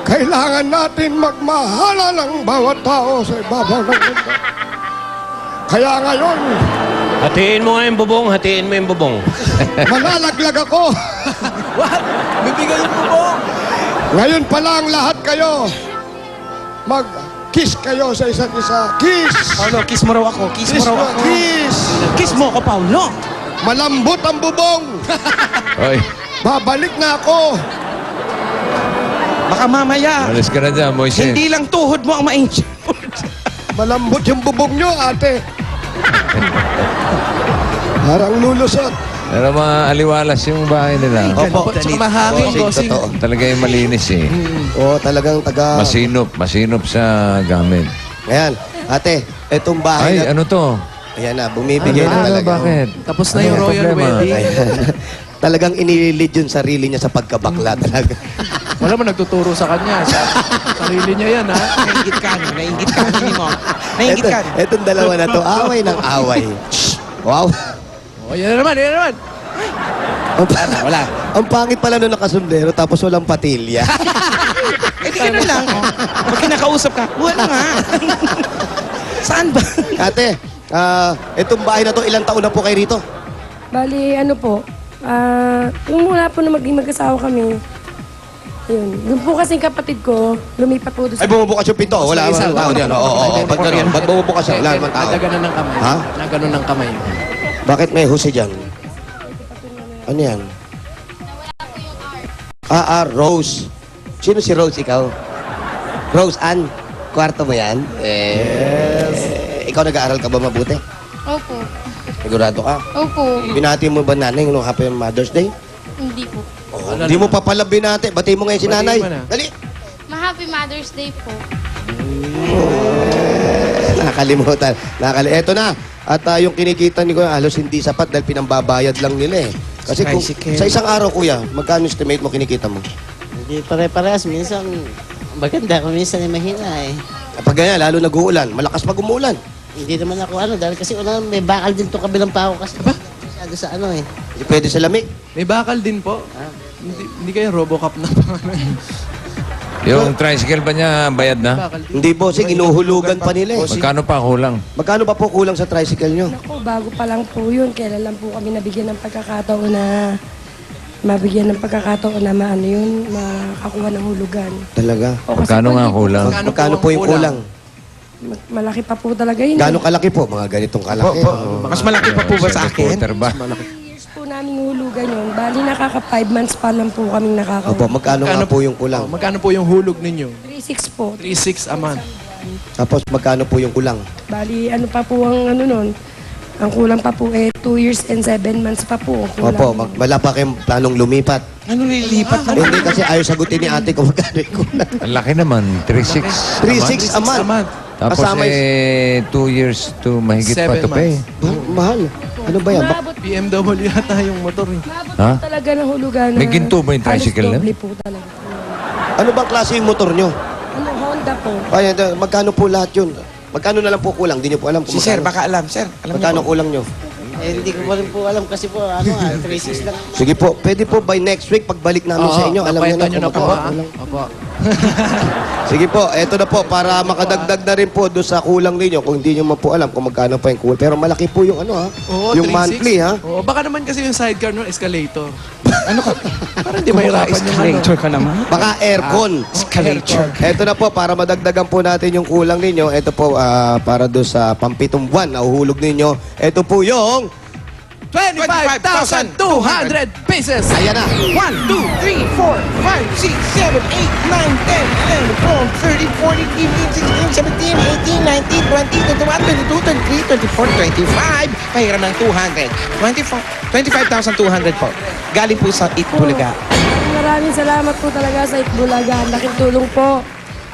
Kailangan natin magmahala ng bawat tao sa ibabaw ng mundo. Kaya ngayon, Hatiin mo nga yung bubong, hatiin mo yung bubong. malalaglag ako. What? Bibigay yung bubong! Ngayon pa lang lahat kayo, mag-kiss kayo sa isa't isa. Kiss! Paulo, kiss mo raw ako. Kiss mo raw ako. Kiss! Kiss mo ako, Paulo. Malambot ang bubong. Oy, Babalik na ako. Baka mamaya, alis ka na dyan, Moise. hindi lang tuhod mo ang ma-enjoy. Malambot yung bubong nyo, ate. Parang lulusot. Pero mga aliwalas yung bahay nila. Opo. Tsaka mahangin, bossing. Totoo. Talaga yung malinis eh. Oo, talagang taga... Masinop sa gamit. Ayan, ate, itong bahay Ay, na... ano to? Ayan na, bumibigay na Ano, talaga. bakit? Tapos na yung Ano royal problema? wedding. Ayan. Talagang inililid yung sarili niya sa pagkabakla talaga. Wala mo nagtuturo sa kanya. Sarili niya yan, ha? Nainggit ka, no? Nainggit ka, hindi mo. Nainggit ka. Itong dalawa na to, away ng away. Wow. Oh, yan na naman, yan na naman. Wala. Ang pangit pala nung nakasundero tapos walang patilya. Eh, di ka na lang. Pag kinakausap ka, wala nga. Saan ba? Ate, itong bahay na to, ilang taon na po kayo rito? Bali, ano po, yung mula po na mag-asawa kami, yun. Yung po kasing kapatid ko, lumipat po doon Ay, bumubukas yung pinto. Wala naman tao diyan. Oo. Pag ganun, pag bumubukas siya, wala naman tao. Nagaganon ng kamay. Ha? Nagaganon ng kamay. Bakit may huse dyan? Ano yan? Rose. Sino si Rose, ikaw? Rose Ann, kwarto mo yan? Yes. Ikaw nag-aaral ka ba mabuti? Opo. Sigurado ka? Opo. Binati mo ba nanay nung Happy Mother's Day? Hindi po. Hindi mo pa pala binati. Bati mo ngayon si Batiin nanay. mo na. Dali. Ma-happy Mother's Day po. Nakalimutan. Eto na. At yung kinikita ni Kuya halos hindi sapat dahil pinambabayad lang nila eh. Kasi kung, Tricycle. sa isang araw, Kuya, magkano estimate mo kinikita mo? Hindi pare-parehas. Minsan maganda, kung minsan ay mahina eh. Kapag ganyan, lalo nag-uulan, malakas pag umuulan. Hindi naman ako dahil kasi may bakal din to kabilang pa ako kasi. Masyado sa eh. Hindi pwede sa lamig. May bakal din po. Hindi kayo Robocop na pangalan. Yung tricycle ba niya bayad na? Bakal din. Hindi, bossing, inuhulugan pa nila eh. Magkano pa kulang? Magkano pa po kulang sa tricycle nyo? Naku, bago pa lang po yun. Kailan lang po kami nabigyan ng pagkakataon na makakuha ng hulugan. Talaga? O, kasi Magkano po, nga hindi po- kulang? Magkano po yung kulang? Malaki pa po talaga yun. Gano'ng kalaki po? Mga ganitong kalaki. Mas malaki pa po ba sa akin? 7 ba? Years po namin hulugan yun. Bali, nakaka 5 months pa lang po kaming Opo, nakakahulog. magkano nga po yung kulang? Magkano po yung hulog ninyo? 3-6 po. 3.6 a month. Tapos magkano po yung kulang? Bali, ano pa po ang nun? Ang kulang pa po 2 years and 7 months pa po. ang Kulang. Opo, wala pa kayong planong lumipat. Ano lilipat na? Hindi kasi ayaw sagutin ni ate kung magkano yung kulang. Ang laki naman, 3.6. 3.6 a month. Tapos Kasama yung- 2 years to mahigit pa 7 to pay. Mahal. Ano ba yan? Maabot, BMW yata yung motor eh. maabot Ha? po talaga ng hulugan. May ginto ba yung tricycle na? Halos doble po talaga. Ano bang klase yung motor nyo? Ano, Honda po. Ay, magkano po lahat yun? Magkano na lang po kulang? Hindi nyo po alam kung Si Sir, magkano. baka alam. Sir, alam niyo Magkano po. kulang nyo? Hindi ko pa rin po alam kasi po 3.6 lang. Sige po, pwede po by next week, pagbalik namin sa inyo, alam nyo na nyo kung na po. magkano Ha? kulang. Opo. Sige po, eto na po, para makadagdag na rin po doon sa kulang ninyo, kung hindi nyo man po alam kung magkano pa yung kulang. Pero malaki po yung ano ha, Oo, yung 3.6. monthly ha. Oo, baka naman kasi yung sidecar nun, escalator. Ano ka? Parang di mahirapan yung Escalator ka naman. Baka aircon. Escalator. Eto na po, para madagdagan po natin yung kulang ninyo, eto po, para doon sa pampitong buwan na uhulog ninyo, eto po yung, 25,200 pesos! ayan na, 1, 2, 3, 4, 5, 6, 7, 8, 9, 10, 11, 12, 13, 14, 15, 16, 17, 18, 19, 20, 21, 22, 23, 24, 25. Pahiram ng 200. 25,200 po. Galing po sa Itbulaga. Maraming salamat po talaga sa Itbulaga. Ang laking tulong po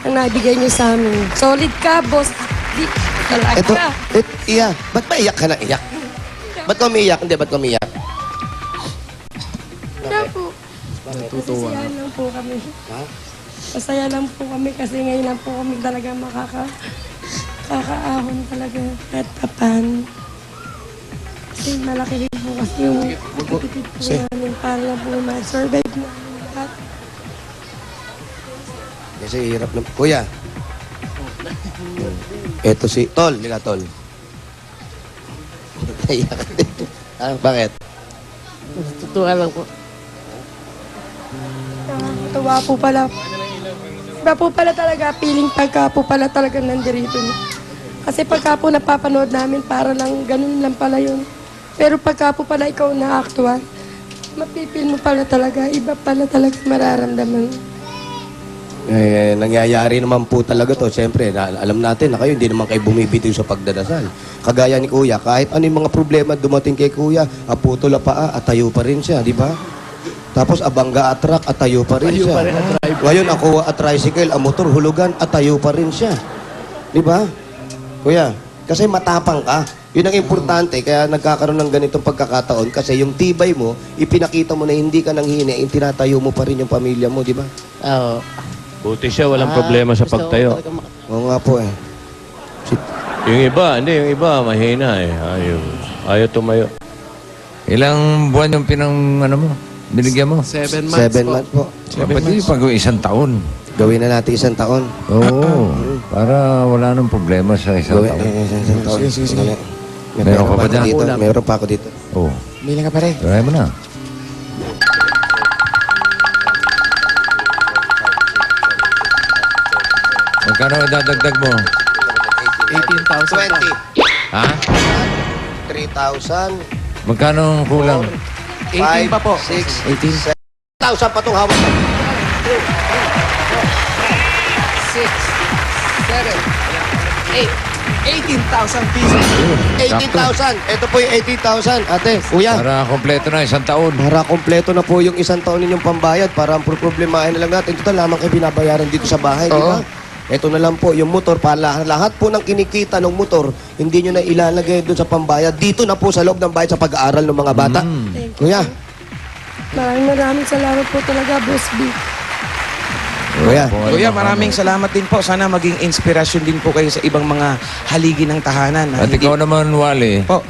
ang naibigay niyo sa amin. Solid ka, boss. Di, talaga. eto, iya, ba't ba iyak ka na iyak? Ba't ka umiiyak? Hindi, ba't ka umiiyak? Wala po. Masaya lang po kami. Masaya lang po kami kasi ngayon lang po kami talaga makakaahon talaga at papan. Kasi malaki rin po kasi yung pagtitipid po namin para lang po ma-survive namin lahat. Kasi hirap na. Kuya. Eto si Tol. Nila Tol. Naiyak ka din. Bakit? Tutuwa lang po. Tuwa po pala. Iba po pala talaga, feeling pagka po pala talaga nandirito. Kasi pagka po napapanood namin, para lang, ganun lang pala yun. Pero pagka po pala ikaw na-actual, mapipil mo pala talaga, iba pala talaga mararamdaman. Nangyayari naman po talaga to. Siyempre, alam natin na kayo, hindi naman kayo bumibitiw sa pagdadasal. Kagaya ni Kuya, kahit ano yung mga problema dumating kay Kuya, aputol paa, atayo pa rin siya, di ba? Tapos abangga at truck, atayo pa rin siya. Ngayon, ako at tricycle, ang motor, hulugan, atayo pa rin siya. Di ba? Kuya, kasi matapang ka. Yun ang importante, kaya nagkakaroon ng ganitong pagkakataon kasi yung tibay mo, ipinakita mo na hindi ka nanghihina, tinatayo mo pa rin yung pamilya mo, di ba? Oo. Buti siya, walang problema sa gusto ko pagtayo. talaga Oo nga po eh. Yung iba, mahina eh. Ayaw tumayo. Ilang buwan yung binigyan mo? 7 months 7 po. months po. Pwede pag isang taon. Gawin na natin 1 taon. Oo, para wala nang problema sa isang Gawin taon. 1 taon. Meron ka pa dyan? Dito. Meron pa ako dito. Oo, Bilang ka pa rin. try mo na. Magkano dadagdag mo? 18,000 20. Ha? 3,000. Magkano ang kulang? 18 pa po. 6, 18? 7,000 pa itong hawak. 6, 7, 8, 18,000 pieces. 18,000. Ito po yung 18,000. Ate, kuya. Para kompleto na isang taon. Para kompleto na po yung isang taon ninyong pambayad. Para ang problemahin na lang natin. Ito lamang kayo binabayaran dito sa bahay, di ba? Ito na lang po, yung motor. Para lahat po ng kinikita ng motor, hindi nyo na ilalagay doon sa pambayad. Dito na po sa loob ng bayad sa pag-aaral ng mga bata. Kuya. Maraming salamat po talaga, Boss B. Kuya, maraming salamat din po. Sana maging inspirasyon din po kayo sa ibang mga haligi ng tahanan. At ikaw naman, Wally. Po.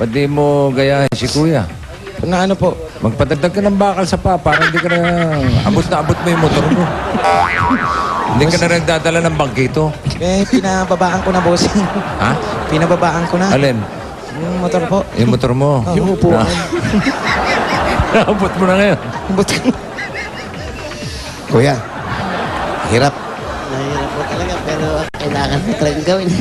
Ba't di mo gayahin si Kuya? Na ano po? Magpadagdag ka ng bakal sa pa para hindi ka na abot mo yung motor mo. Hindi ka na nagdadala ng bangkito. Pinababaan ko na, bossing. Ha? Pinababaan ko na. Alin? Yung motor po. Yung motor mo. Yung upuan. Naabot mo na ngayon. Kuya. Hirap. Nahirap po talaga, pero kailangan ko talagang gawin.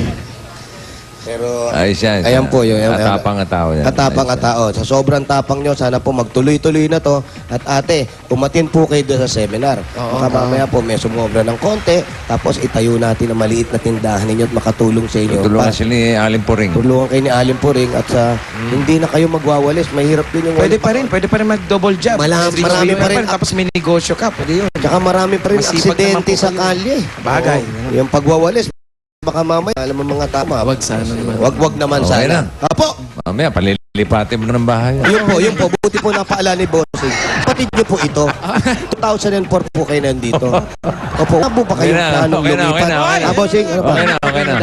Pero, Ayos yan. ayan po yun. Katapang na tao yan. Katapang at tao. Sa sobrang tapang nyo, sana po magtuloy-tuloy na to. At ate, umatin po kayo doon sa seminar. Baka mamaya po may sumobra ng konti, tapos itayo natin ang maliit na tindahan ninyo at makatulong sa inyo. Tulungan sila ni Aling Puring. Tulungan kayo ni Aling Puring at sa hindi na kayo magwawalis. Mahirap din yung... Pwede pa rin mag-double job. Marami pa rin. Tapos may negosyo ka, pwede yun. Tsaka marami pa rin Masipag naman aksidente po sa kayo. kalye. Bagay. Yung pagwawalis, baka mamaya, alam mo mga tama. Wag sana naman. Wag naman Okay sana. Apo! Mamaya, palilipatin mo na ng bahay. Yun po. Buti po napaala ni Bossing. Patid niyo po ito. 2004 po kayo nandito. Opo. Ano ba kayo planong lumipat? Bossing, ano pa? Okay na.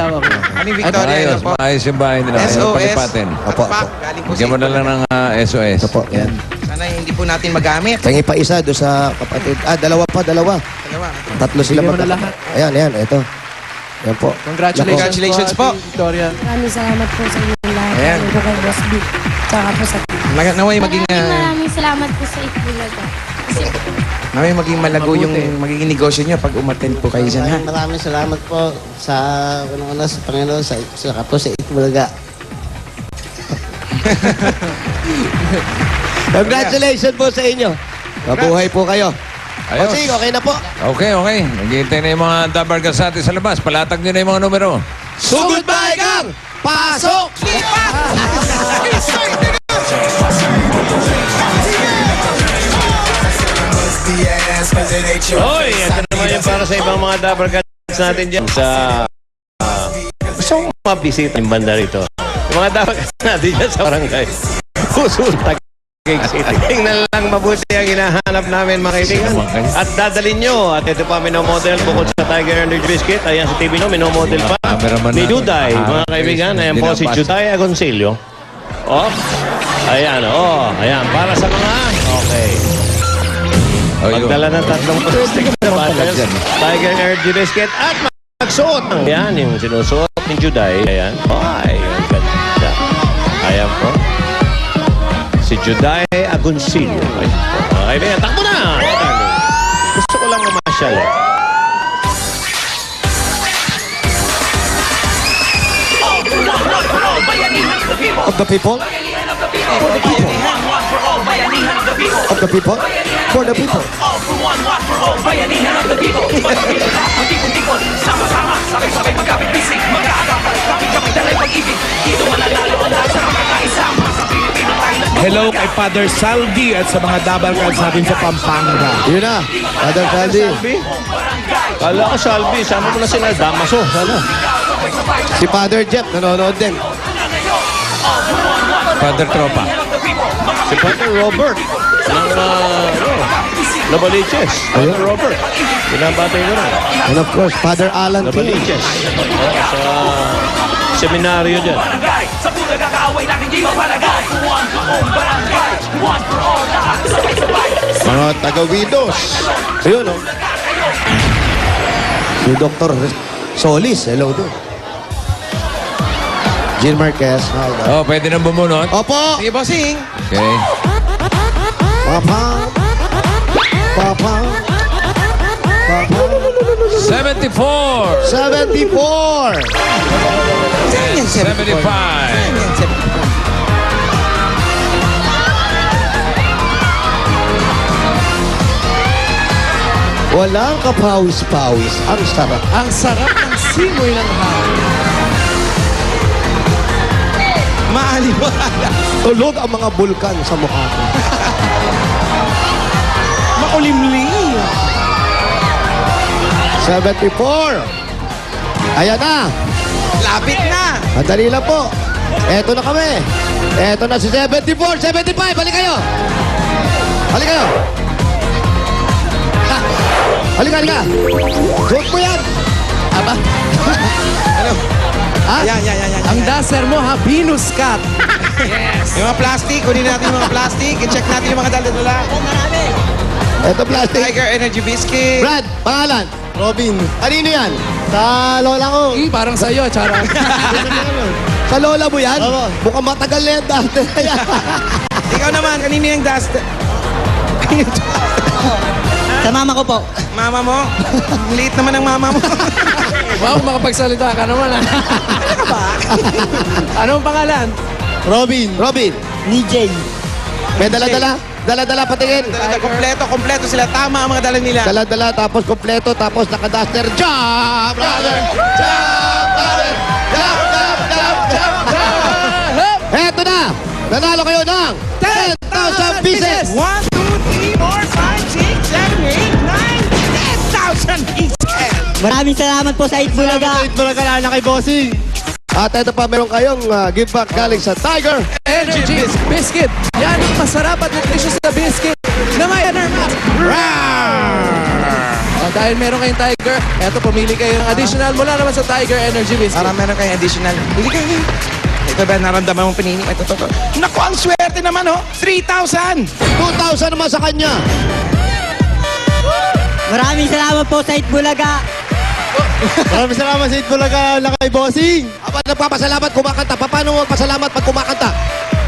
Ani Victoria, ano po? Ayos yung bahay nila. Ayaw SOS. palipatin. Opo. Galing po Bigyan mo na lang ng SOS. Opo. Yan. Sana hindi po natin magamit. Tangi pa isa doon sa kapatid. Dalawa. Dalawa. Tatlo sila Bigyan mo na lahat. Ayan, ito. Yan po. Congratulations po. Victoria. Maraming salamat po sa inyo lahat. Ayan. Ito kay Boss B. Tsaka po sa Naway maging Maraming salamat po sa Itbulaga. naway maging malago yung magiging negosyo niyo pag umattend po kayo dyan, ha? Maraming salamat po sa sa Panginoon, sa po sa Itbulaga. Congratulations po sa inyo. Mabuhay po kayo. Ayos. Bossing, okay na po. Okay. Naghihintay na yung mga Dabargas natin sa labas. Palatag nyo na yung mga numero. Sugod ba, Gang? Pasok! Hoy, ito naman yung para sa ibang mga Dabargas natin dyan. Sa... gusto kong mabisita yung banda rito. Yung mga Dabargas natin dyan sa barangay. Pusun, Taguig City. Tingnan lang mabuti ang hinahanap namin, mga kaibigan. At dadalhin nyo. At ito pa, minomodel bukod sa Tiger Energy Biscuit. Ayan sa TV nyo, minomodel pa. Ni Juday, mga kaibigan. Ayan po si Juday Agoncillo. Oh, ayan, ayan. Para sa mga, okay. Magdala ng tatlong plastic na bottles. Tiger Energy Biscuit. At magsuot. Ayan, yung sinusuot ni Juday. Ayan. Ay, ang ganda. Ayan po. Si Juday Agoncillo. Ay, mga kaibigan, takbo na! Gusto ko lang mamasyal eh. Of the people? For the people. Of the people? For the people. Hello kay Father Saldi at sa mga Dabarkads natin sa Pampanga. Yun na. Father Saldi. Kala ko, Salvi, sama mo na sila. Damaso, sana. Si Father Jeff, nanonood din. Father Tropa. Si Father Robert. Ng, Labaliches. Father Robert. Pinabate ko na. And of course, Father Alan King. Labaliches. Sa seminaryo dyan. Mga taga-widows. Ayun, oh. Si Dr. Solis, hello doon. Jean Marquez, hi. Oh, pwede nang bumunot. Opo! Sige, bossing. Okay. Papa! 74! 74! 75! Walang kapawis-pawis. Ang sarap. Ang sarap ng simoy ng hangin. Maaliwala. Tulog ang mga bulkan sa mukha ko. Makulimlim. 74. Ayan na. Lapit na. Madali lang po. Eto na kami. Eto na si 74, 75. Balik kayo. Balik kayo. Ha. Halika, halika. Suot mo yan. Aba, Ano? Ha? Yan. ang duster mo ha, Venus Cat. Yung mga plastic, kunin natin yung mga plastic. I-check natin yung mga dala-dala. Eto plastic. Tiger Energy Biscuit. Brad, pangalan. Robin. Kanino yan? Sa lola ko. Parang sa'yo, charot. Sa lola mo yan? Oo. Mukhang matagal na yan dati. Ikaw naman, kanino yung duster? Sa mama ko po. Mama mo? Ang liit naman ng mama mo. Wow, makapagsalita ka naman ha. Anong pangalan? Robin. Robin, Ni Jay. may dala-dala? Dala-dala patingin. Kompleto sila. Tama ang mga dala nila. Dala-dala, tapos kompleto, tapos naka-duster. Jump, brother! Jump, brother! Jump, jump, jump, jump, jump! Eto na! Nanalo kayo ng 10,000 pieces! 1, 2, 3, 4, 5, 6, 7, 8, 9, 10,000 pieces! Maraming salamat po sa Itbulaga. Itbulaga na kay Bossing. At ito pa, meron kayong give back galing sa Tiger. Energy Biscuit. Yan ang masarap at nutritious na biscuit na may Enermax. Dahil meron kayong Tiger, eto pumili kayo ng additional mula naman sa Tiger Energy Biscuit. Para meron kayong additional. Bili kayo. Ito ba, naramdaman mong pinini? Ito. Naku, ang swerte naman, oh. 3,000! 2,000 naman sa kanya. Maraming salamat po sa Itbulaga. Maraming salamat sa Itbulaga na kay Bossing. Aba, nagpapasalamat, kumakanta. Paano magpasalamat pag kumakanta?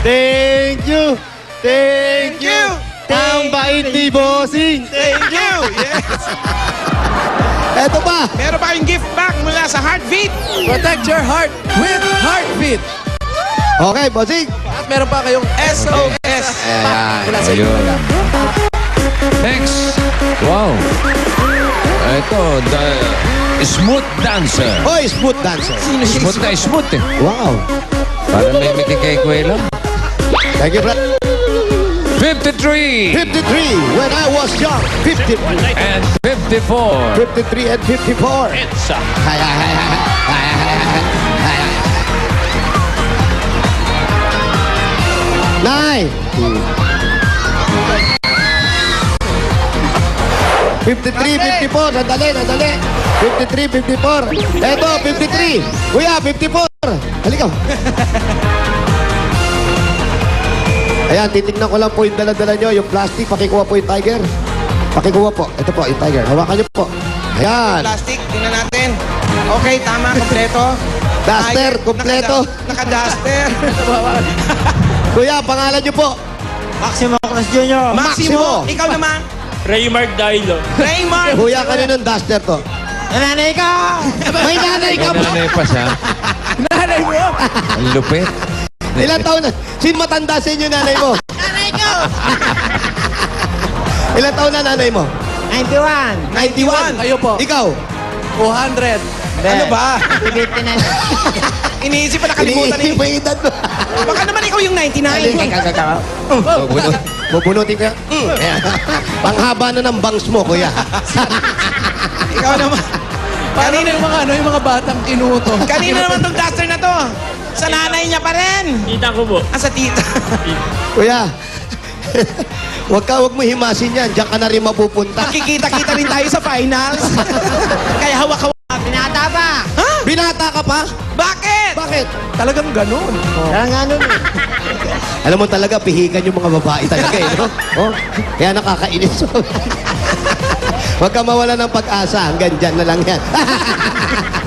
Thank you. Thank you. Ang bait ni Bossing. Thank you! Yes! Eto pa. Meron pa kayong gift back mula sa Heartbeat. Protect your heart with Heartbeat. Okay, bossing. At meron pa kayong SOS. mula sa Ayun. Itbulaga. Next. Wow. Ito, the smooth dancer. Oy, smooth dancer. Smooth na smooth eh. Wow. Parang may mikikay-kwela. Thank you, Brad. 53 53. When I was young, 53. and 54. 53 and 54. It's a Hay, hay, hay, hay, hay, hay, hay, hay, hay. Nine. 53, 54. Sandali. 53, 54. Eto, 53. Kuya, 54. Halika. Ayan, titignan ko lang po yung dala-dala nyo. Yung plastic, pakikuha po yung Tiger. Pakikuha po. Ito po, yung Tiger. Hawakan nyo po. Ayan. Plastic, tingnan natin. Okay, tama, kompleto. Duster, kompleto. Naka-duster. Kuya, pangalan nyo po. Maximo Cruz Jr. Maximo, ikaw naman. Raymart Dailo. Raymar. Kuya, kaninong duster to? Nanay ka! May nanay ka May po. nanay pa siya. Nanay mo! Ang lupit. Ilang taon na? Sino matanda sa inyo nanay mo? Nanay ko! Ilang taon na nanay mo? 91. 91. Kayo po. Ikaw? 200. Ano ba? 59. Iniisip pa nakalimutan Iniisip eh. mo yung edad mo. Baka naman ikaw yung 99. Bubunutin ka. Panghaba na ng bangs mo, kuya. Ikaw naman. Parang yung mga batang kinuto. Kanino naman tong duster na to? Sa nanay niya pa rin. Tita ko po. Sa tita. Kuya, wag mo himasin yan. Diyan ka na rin mapupunta. Makikita-kita rin tayo sa finals. Kaya hawak-hawak. Binata pa. Ha? Binata ka pa? Bakit? Bakit? Talagang ganun. Parang ano Alam mo talaga, pihikan yung mga babae talaga eh, no? Oh, kaya nakakainis. Huwag ka mawala ng pag-asa. Hanggang dyan na lang yan.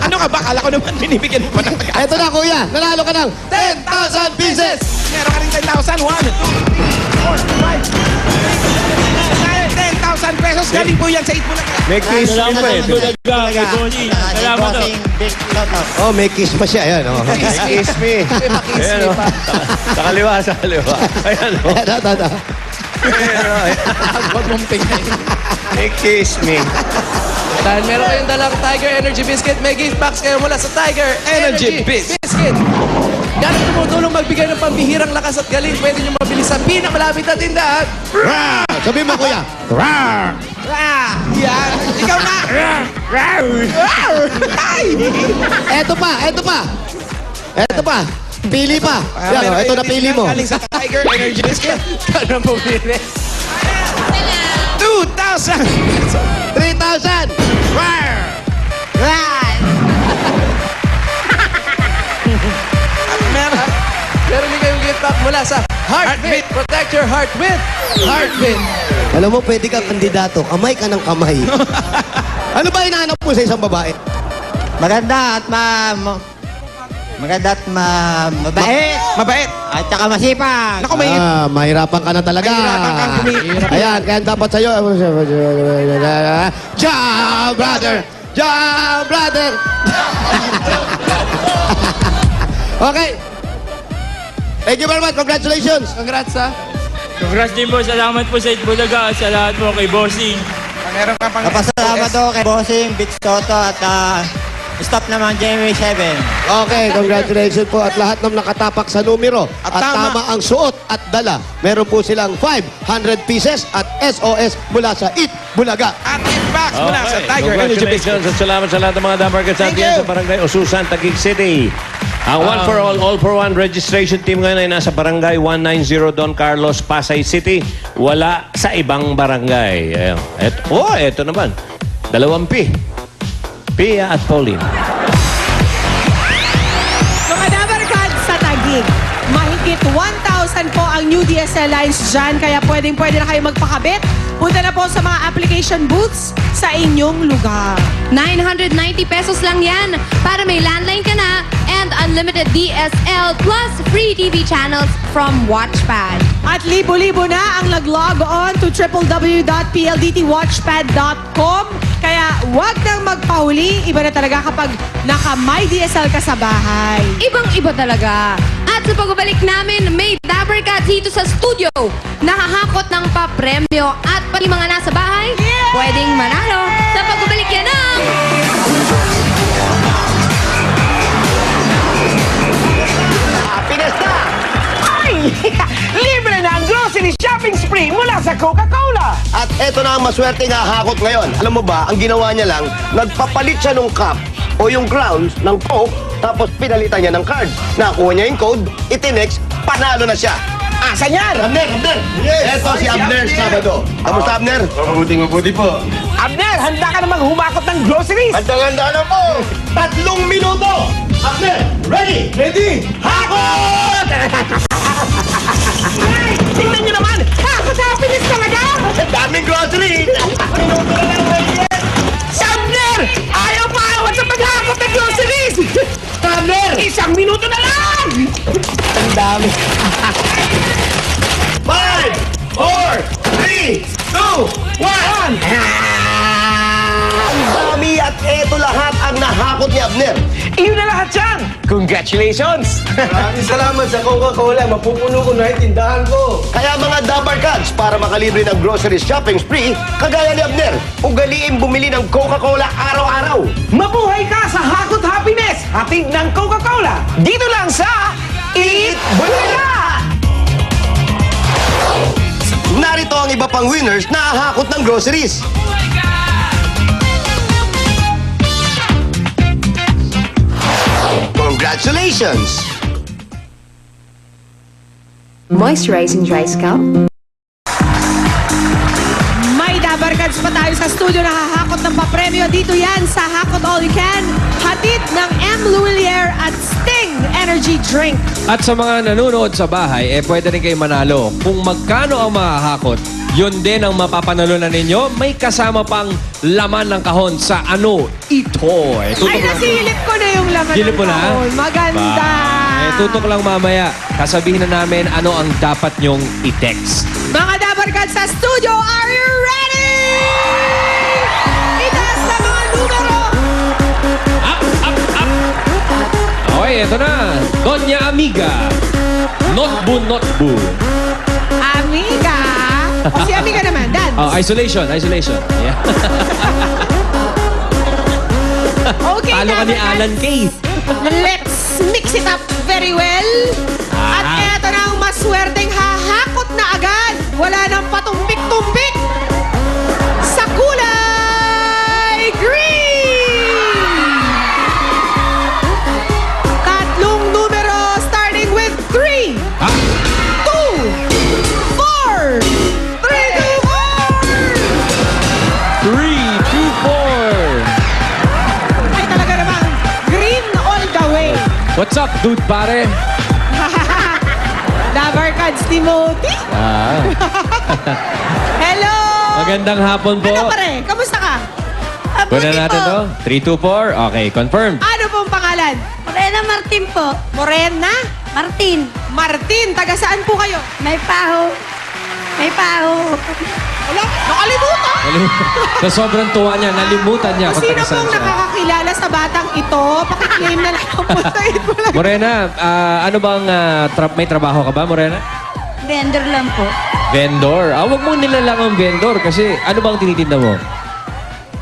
Ano ka ba? Kala ko naman binibigyan mo pa ng pag-asa. Eto na, kuya. Nanalo ka ng 10,000 pieces! Meron ka rin 10,000. 1, 2, 3, 4, 5, 10,000 pesos. Galing po yan sa Itbulaga. may kiss me pa eh. Kay Bonnie. Salamat po. Oh, may kiss pa siya. Ayan, oh. May kiss me. Ayan o. Sa kaliwa, sa kaliwa. Ayan o. Ito. Ayan o. Huwag mong tingnan. May kiss me. Dahil meron kayong dalang Tiger Energy Biscuit, may gift box kayo mula sa Tiger Energy Biscuit. Yan ang tumutulong magbigay ng pambihirang lakas at galing. Pwede nyo mabili sa pinakamalapit na tindahan. Sabi mo, kuya. Yan. Ikaw na. Eto pa. Pili pa. Yan, ito na pili mo. Galing sa Tiger Energy Drink. Ano bumili? 2,000. 3,000. Meron din kayong gift pack mula sa Heartbeat. Protect your heart with Heartbeat. Alam mo, pwede kang kandidato. Kamay ka ng kamay. Ano ba hinahanap mo sa isang babae? Maganda at mabait. Mabait. At saka masipag. Naku, may... Mahirapan ka na talaga. Mahirapan kang kumita. Ayan, kaya dapat sa'yo. Jam, brother! Jam, brother! Okay. Thank you very much. Congratulations. Congrats ha. Congrats din po. Salamat po sa Itbulaga at sa lahat po kay Bossing. Meron ka pang... Napasalamat po kay Bossing, Big Soto at stop naman January 7. Okay, congratulations po at lahat ng nakatapak sa numero at tama ang suot at dala. Meron po silang 500 pieces at SOS mula sa Eat Bulaga. At box mula sa Okay. Tiger Energy Drink. Congratulations at salamat sa lahat ng mga Dabarkats Thank natin you. sa Barangay Ususan, Taguig City. Ang One for All for One registration team ngayon ay nasa Barangay 190 Don Carlos, Pasay City. Wala sa ibang barangay. Ayan. Eto naman. 2 P. Pia at Pauline. Mga Dabarkads sa Taguig, mahigit 1,000 po ang new DSL lines dyan, kaya pwede na kayo magpakabit. Punta na po sa mga application booths sa inyong lugar. 990 pesos lang yan para may landline ka na and unlimited DSL plus free TV channels from Watchpad. At libo-libo na ang nag-log on to www.pldtwatchpad.com. Kaya wag nang magpahuli. Iba na talaga kapag naka-my DSL ka sa bahay. Ibang-iba talaga. At sa pagbabalik namin, may Dabarkats dito sa studio. Nakahakot ng papremyo at pati mga nasa bahay, pwedeng manalo sa pagbabalik yan ng... Happiness na! Libre na ang grocery shopping spree mula sa Coca-Cola. At eto na ang maswerteng hahakot ngayon. Alam mo ba, ang ginawa niya lang, nagpapalit siya ng cup o yung grounds ng Coke, tapos pinalitan niya ng card. Nakuha niya yung code, itinext, panalo na siya. Asan yan? Abner! Yes, eto si Abner Sabado. Kamusta, Abner? Mabuti po. Abner, handa ka namang humakot ng groceries. Handang-handa na po! 3 minuto! Abner, ready? Ready? Hakot! Ay, tingnan nyo naman! Hakot happiness talaga! Ang daming grocery! Minuto na lang, ready? Si Abner! Ayaw pa awat sa paghakot ng groceries! Abner! 1 minuto na lang! Ang dami. 5, 4, 3, 2, 1! Ang dami at eto lahat ang nahakot ni Abner. Iyon na lahat yan! Congratulations! Maraming salamat sa Coca-Cola. Mapupuno ko na yung tindahan ko. Kaya mga Dabarkads, para makalibre ng grocery shopping spree, kagaya ni Abner, ugaliin bumili ng Coca-Cola araw-araw. Mabuhay ka sa Hakot Happiness! Hatid ng Coca-Cola! Dito lang sa Eat Bulaga! Narito ang iba pang winners na hahakot ng groceries. Congratulations! Moisturizing dry scalp? May Dabarkads pa tayo sa studio na hahakot ng papremyo. Dito yan sa Hakot All You Can. Hatid ng M. Luwilier at Sting Energy Drink. At sa mga nanonood sa bahay, pwede rin kayo manalo. Kung magkano ang makahakot, yun din ang mapapanalunan ninyo. May kasama pang laman ng kahon sa ano ito. Ay, nasilip ko na yung laman Silip ng mo na? kahon. Maganda. Tutok lang mamaya. Kasabihin na namin ano ang dapat nyong i-text. Mga Dabarkads sa studio, are you ready? Itaas na mga numero. Okay, eto na. Doña Amiga. Notbu. Amiga. O si Amiga naman, Dan. Isolation. Yeah. Okay, Talo ka ni Dabarkads. Alan Kay. Let's Let's mix it up very well. At eto na ang maswerteng hahakot na agad. Wala nang patumpik-tumpik. Sa kulay green! Tatlong numero starting with 3, 2, 4, 3, 2, 4! 3, 2, 4. Ay talaga namang green all the way. What's up, dude, pare? Dabar Cards Timothy. Hello! Magandang hapon po. Ano pare? Kamusta ka? Kunan natin to. 3, 2, 4. Okay, confirmed. Ano pong pangalan? Morena Martin po. Morena? Martin. Martin, taga saan po kayo? May paho. May paho. Wala, nakalimutan. Sa sobrang tuwa niya, nalimutan niya kung Sino taga saan pong siya. nakakakilala sa batang ito? Pakiklaim na lang po sa ito lang. Morena, ano bang may trabaho ka ba, Morena? Vendor lang po. Vendor. Huwag mong nilalang ang vendor kasi ano bang tinitinda mo?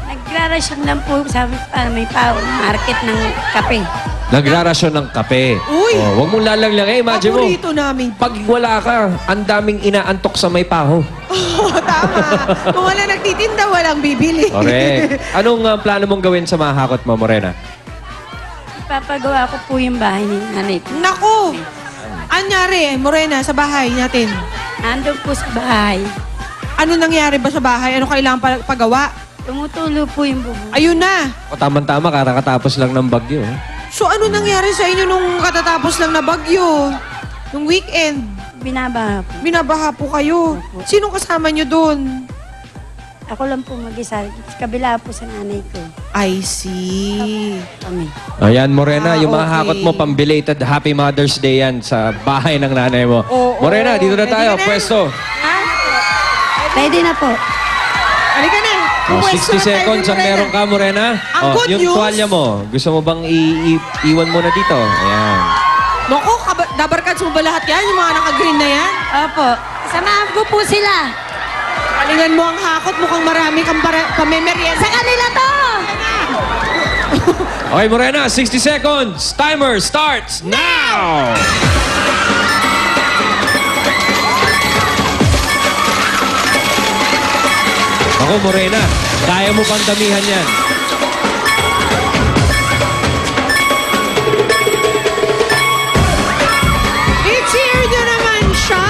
Nagrarasyon lang po sa may paho. Market ng kape. Nagrarasyon ng kape. Uy! Huwag mong lalang. Imagine mo, Paborito namin. pag wala ka, ang daming inaantok sa may paho. Tama. Kung wala nagtitinda, walang bibili. Correct. Anong plano mong gawin sa mahakot mo, Morena? Ipapagawa ko po yung bahay ni nanay. Naku! Anyari, Morena, sa bahay natin? Nandun po sa bahay. Ano nangyari ba sa bahay? Ano kailangan pagawa? Tumutulo po yung bubong. Ayun na. O tama-tama, karakatapos lang ng bagyo. So ano nangyari sa inyo nung katatapos lang na bagyo? Nung weekend? Binabaha po. Binabaha po kayo. Sinong kasama nyo dun? Ako lang po mag-isa. Kabila po sa nanay ko. I see. Kami. Ayan, Morena, yung okay. mahakot mo, pang-belated Happy Mother's Day yan sa bahay ng nanay mo. Oo. Morena, dito na Ready tayo, ka na? pwesto. Ha? Ready na po. Halika na. Oh, Pupwesto 60 na tayo seconds kay ang Morena. meron ka, Morena. Ang good yung news- tuwalya mo, gusto mo bang iwan mo na dito? Ayan. Naku, Dabar Cards mo ba lahat yan? Yung mga naka-green na yan? Opo. Samahan ko po sila. Palingan mo ang hakot. Mukhang marami kang pamemerienda. Sa kanila to! Okay, Morena, 60 seconds. Timer starts now! Ako, Morena, kaya mo pang damihan yan. It's here nyo naman siya!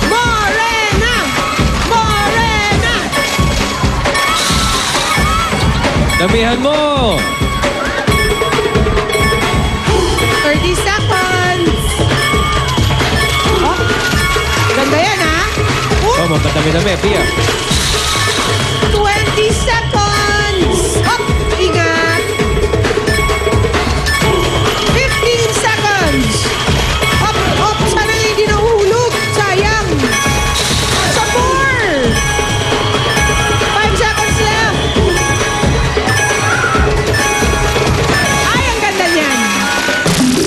Morena! Morena! Damihan mo! 30 seconds! Oh, ganda yan ha? Oh, magkadami-dami, Pia. 20 seconds! Oh, ingat! 15 seconds! Up, up! Sana hindi nahulog! Sayang! Sa 4! 5 seconds left! Ay, ang ganda niyan!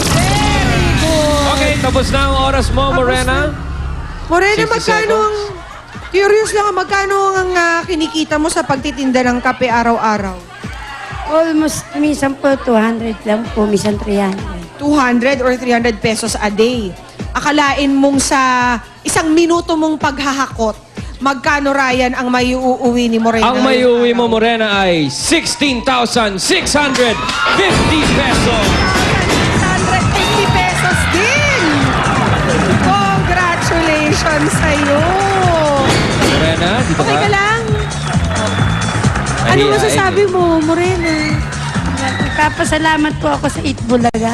Very good! Okay, tapos na ang oras mo, Morena. Morena, 60 magkano ang... Curious lang, magkano ang kinikita mo sa pagtitinda ng kape araw-araw? Almost, minsan po 200 lang po, minsan 300. 200 or 300 pesos a day. Akalain mong sa isang minuto mong paghahakot, magkano, Ryan, ang may uuwi ni Morena? Ang may uwi mo, Morena, ay 16,650 pesos. 150 pesos din! Congratulations sa'yo! Morena, dito Okay ka. ka lang? Ano Mahihain masasabi mo, Morena? Nagpapasalamat po ako sa Itbulaga.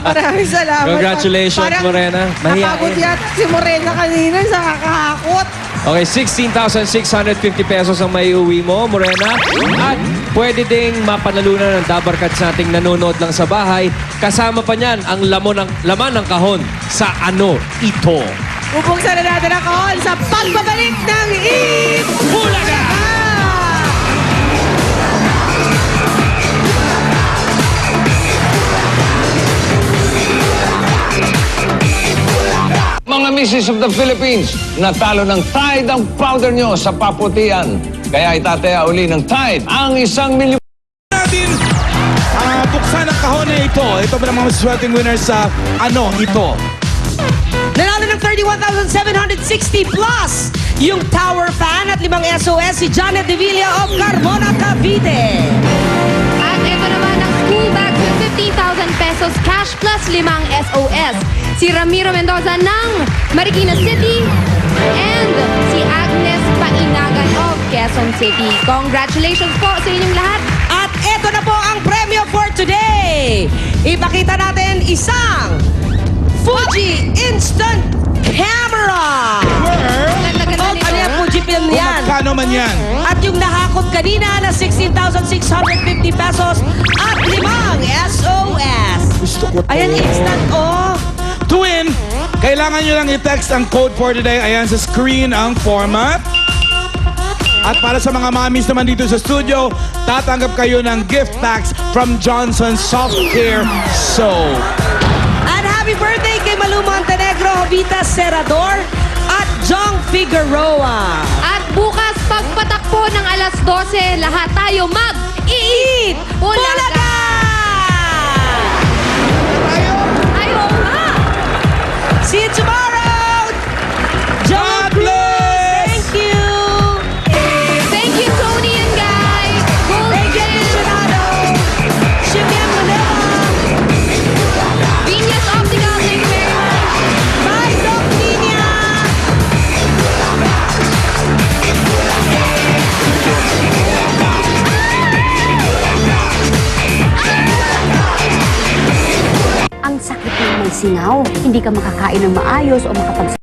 Maraming salamat. Congratulations, Parang Morena. Mahihain. napagod yata si Morena kanina sa kakahakot. Okay, 16,650 pesos ang may uwi mo, Morena. At pwede ding mapanalunan ng Dabar Cards nating nanonood lang sa bahay. Kasama pa niyan ang laman ng kahon sa Ano Ito. Bubuksan na natin ang kahon sa pagbabalik ng Itbulaga! Mga Mrs. of the Philippines, natalo ng Tide ang powder nyo sa paputian. Kaya itataya uli ng Tide ang 1 milyon. Natin buksan ang kahon na ito. Ito ba ang mga maswelteng winners sa ano ito? Nanalo ng 31,760 plus yung tower fan at 5 SOS si Janet De Villa of Carmona, Cavite. At ito naman ang school bag with 50,000 pesos cash plus 5 SOS. Si Ramiro Mendoza ng Marikina City and si Agnes Painagan of Quezon City. Congratulations po sa inyong lahat. At ito na po ang premyo for today. Ipakita natin isang Fuji Instant Camera. Ganda-ganda nito. Ano yan, Fuji film Kung yan. magkano man yan. At yung nahakot kanina na 16,650 pesos at 5 SOS. Gusto ko to. Ayan, instant, oh. To win, kailangan nyo lang i-text ang code for today. Ayan sa screen ang format. At para sa mga mommies naman dito sa studio, tatanggap kayo ng gift packs from Johnson's Soft Care Soap. And happy birthday kay Malu Montenegro, Jovita Serrador at Jong Figueroa. At bukas pagpatakpo ng alas 12, lahat tayo mag-eat Bulaga! Ayaw nga! See you tomorrow! God bless! Thank you! Thank you, Tony and Guy! Thank you, Aficionado! Shimian Manila! Venus Optical, thank you very much! Bye, Doc Nina! Ang sakit ng may singaw. Hindi ka makakain ng maayos o makapag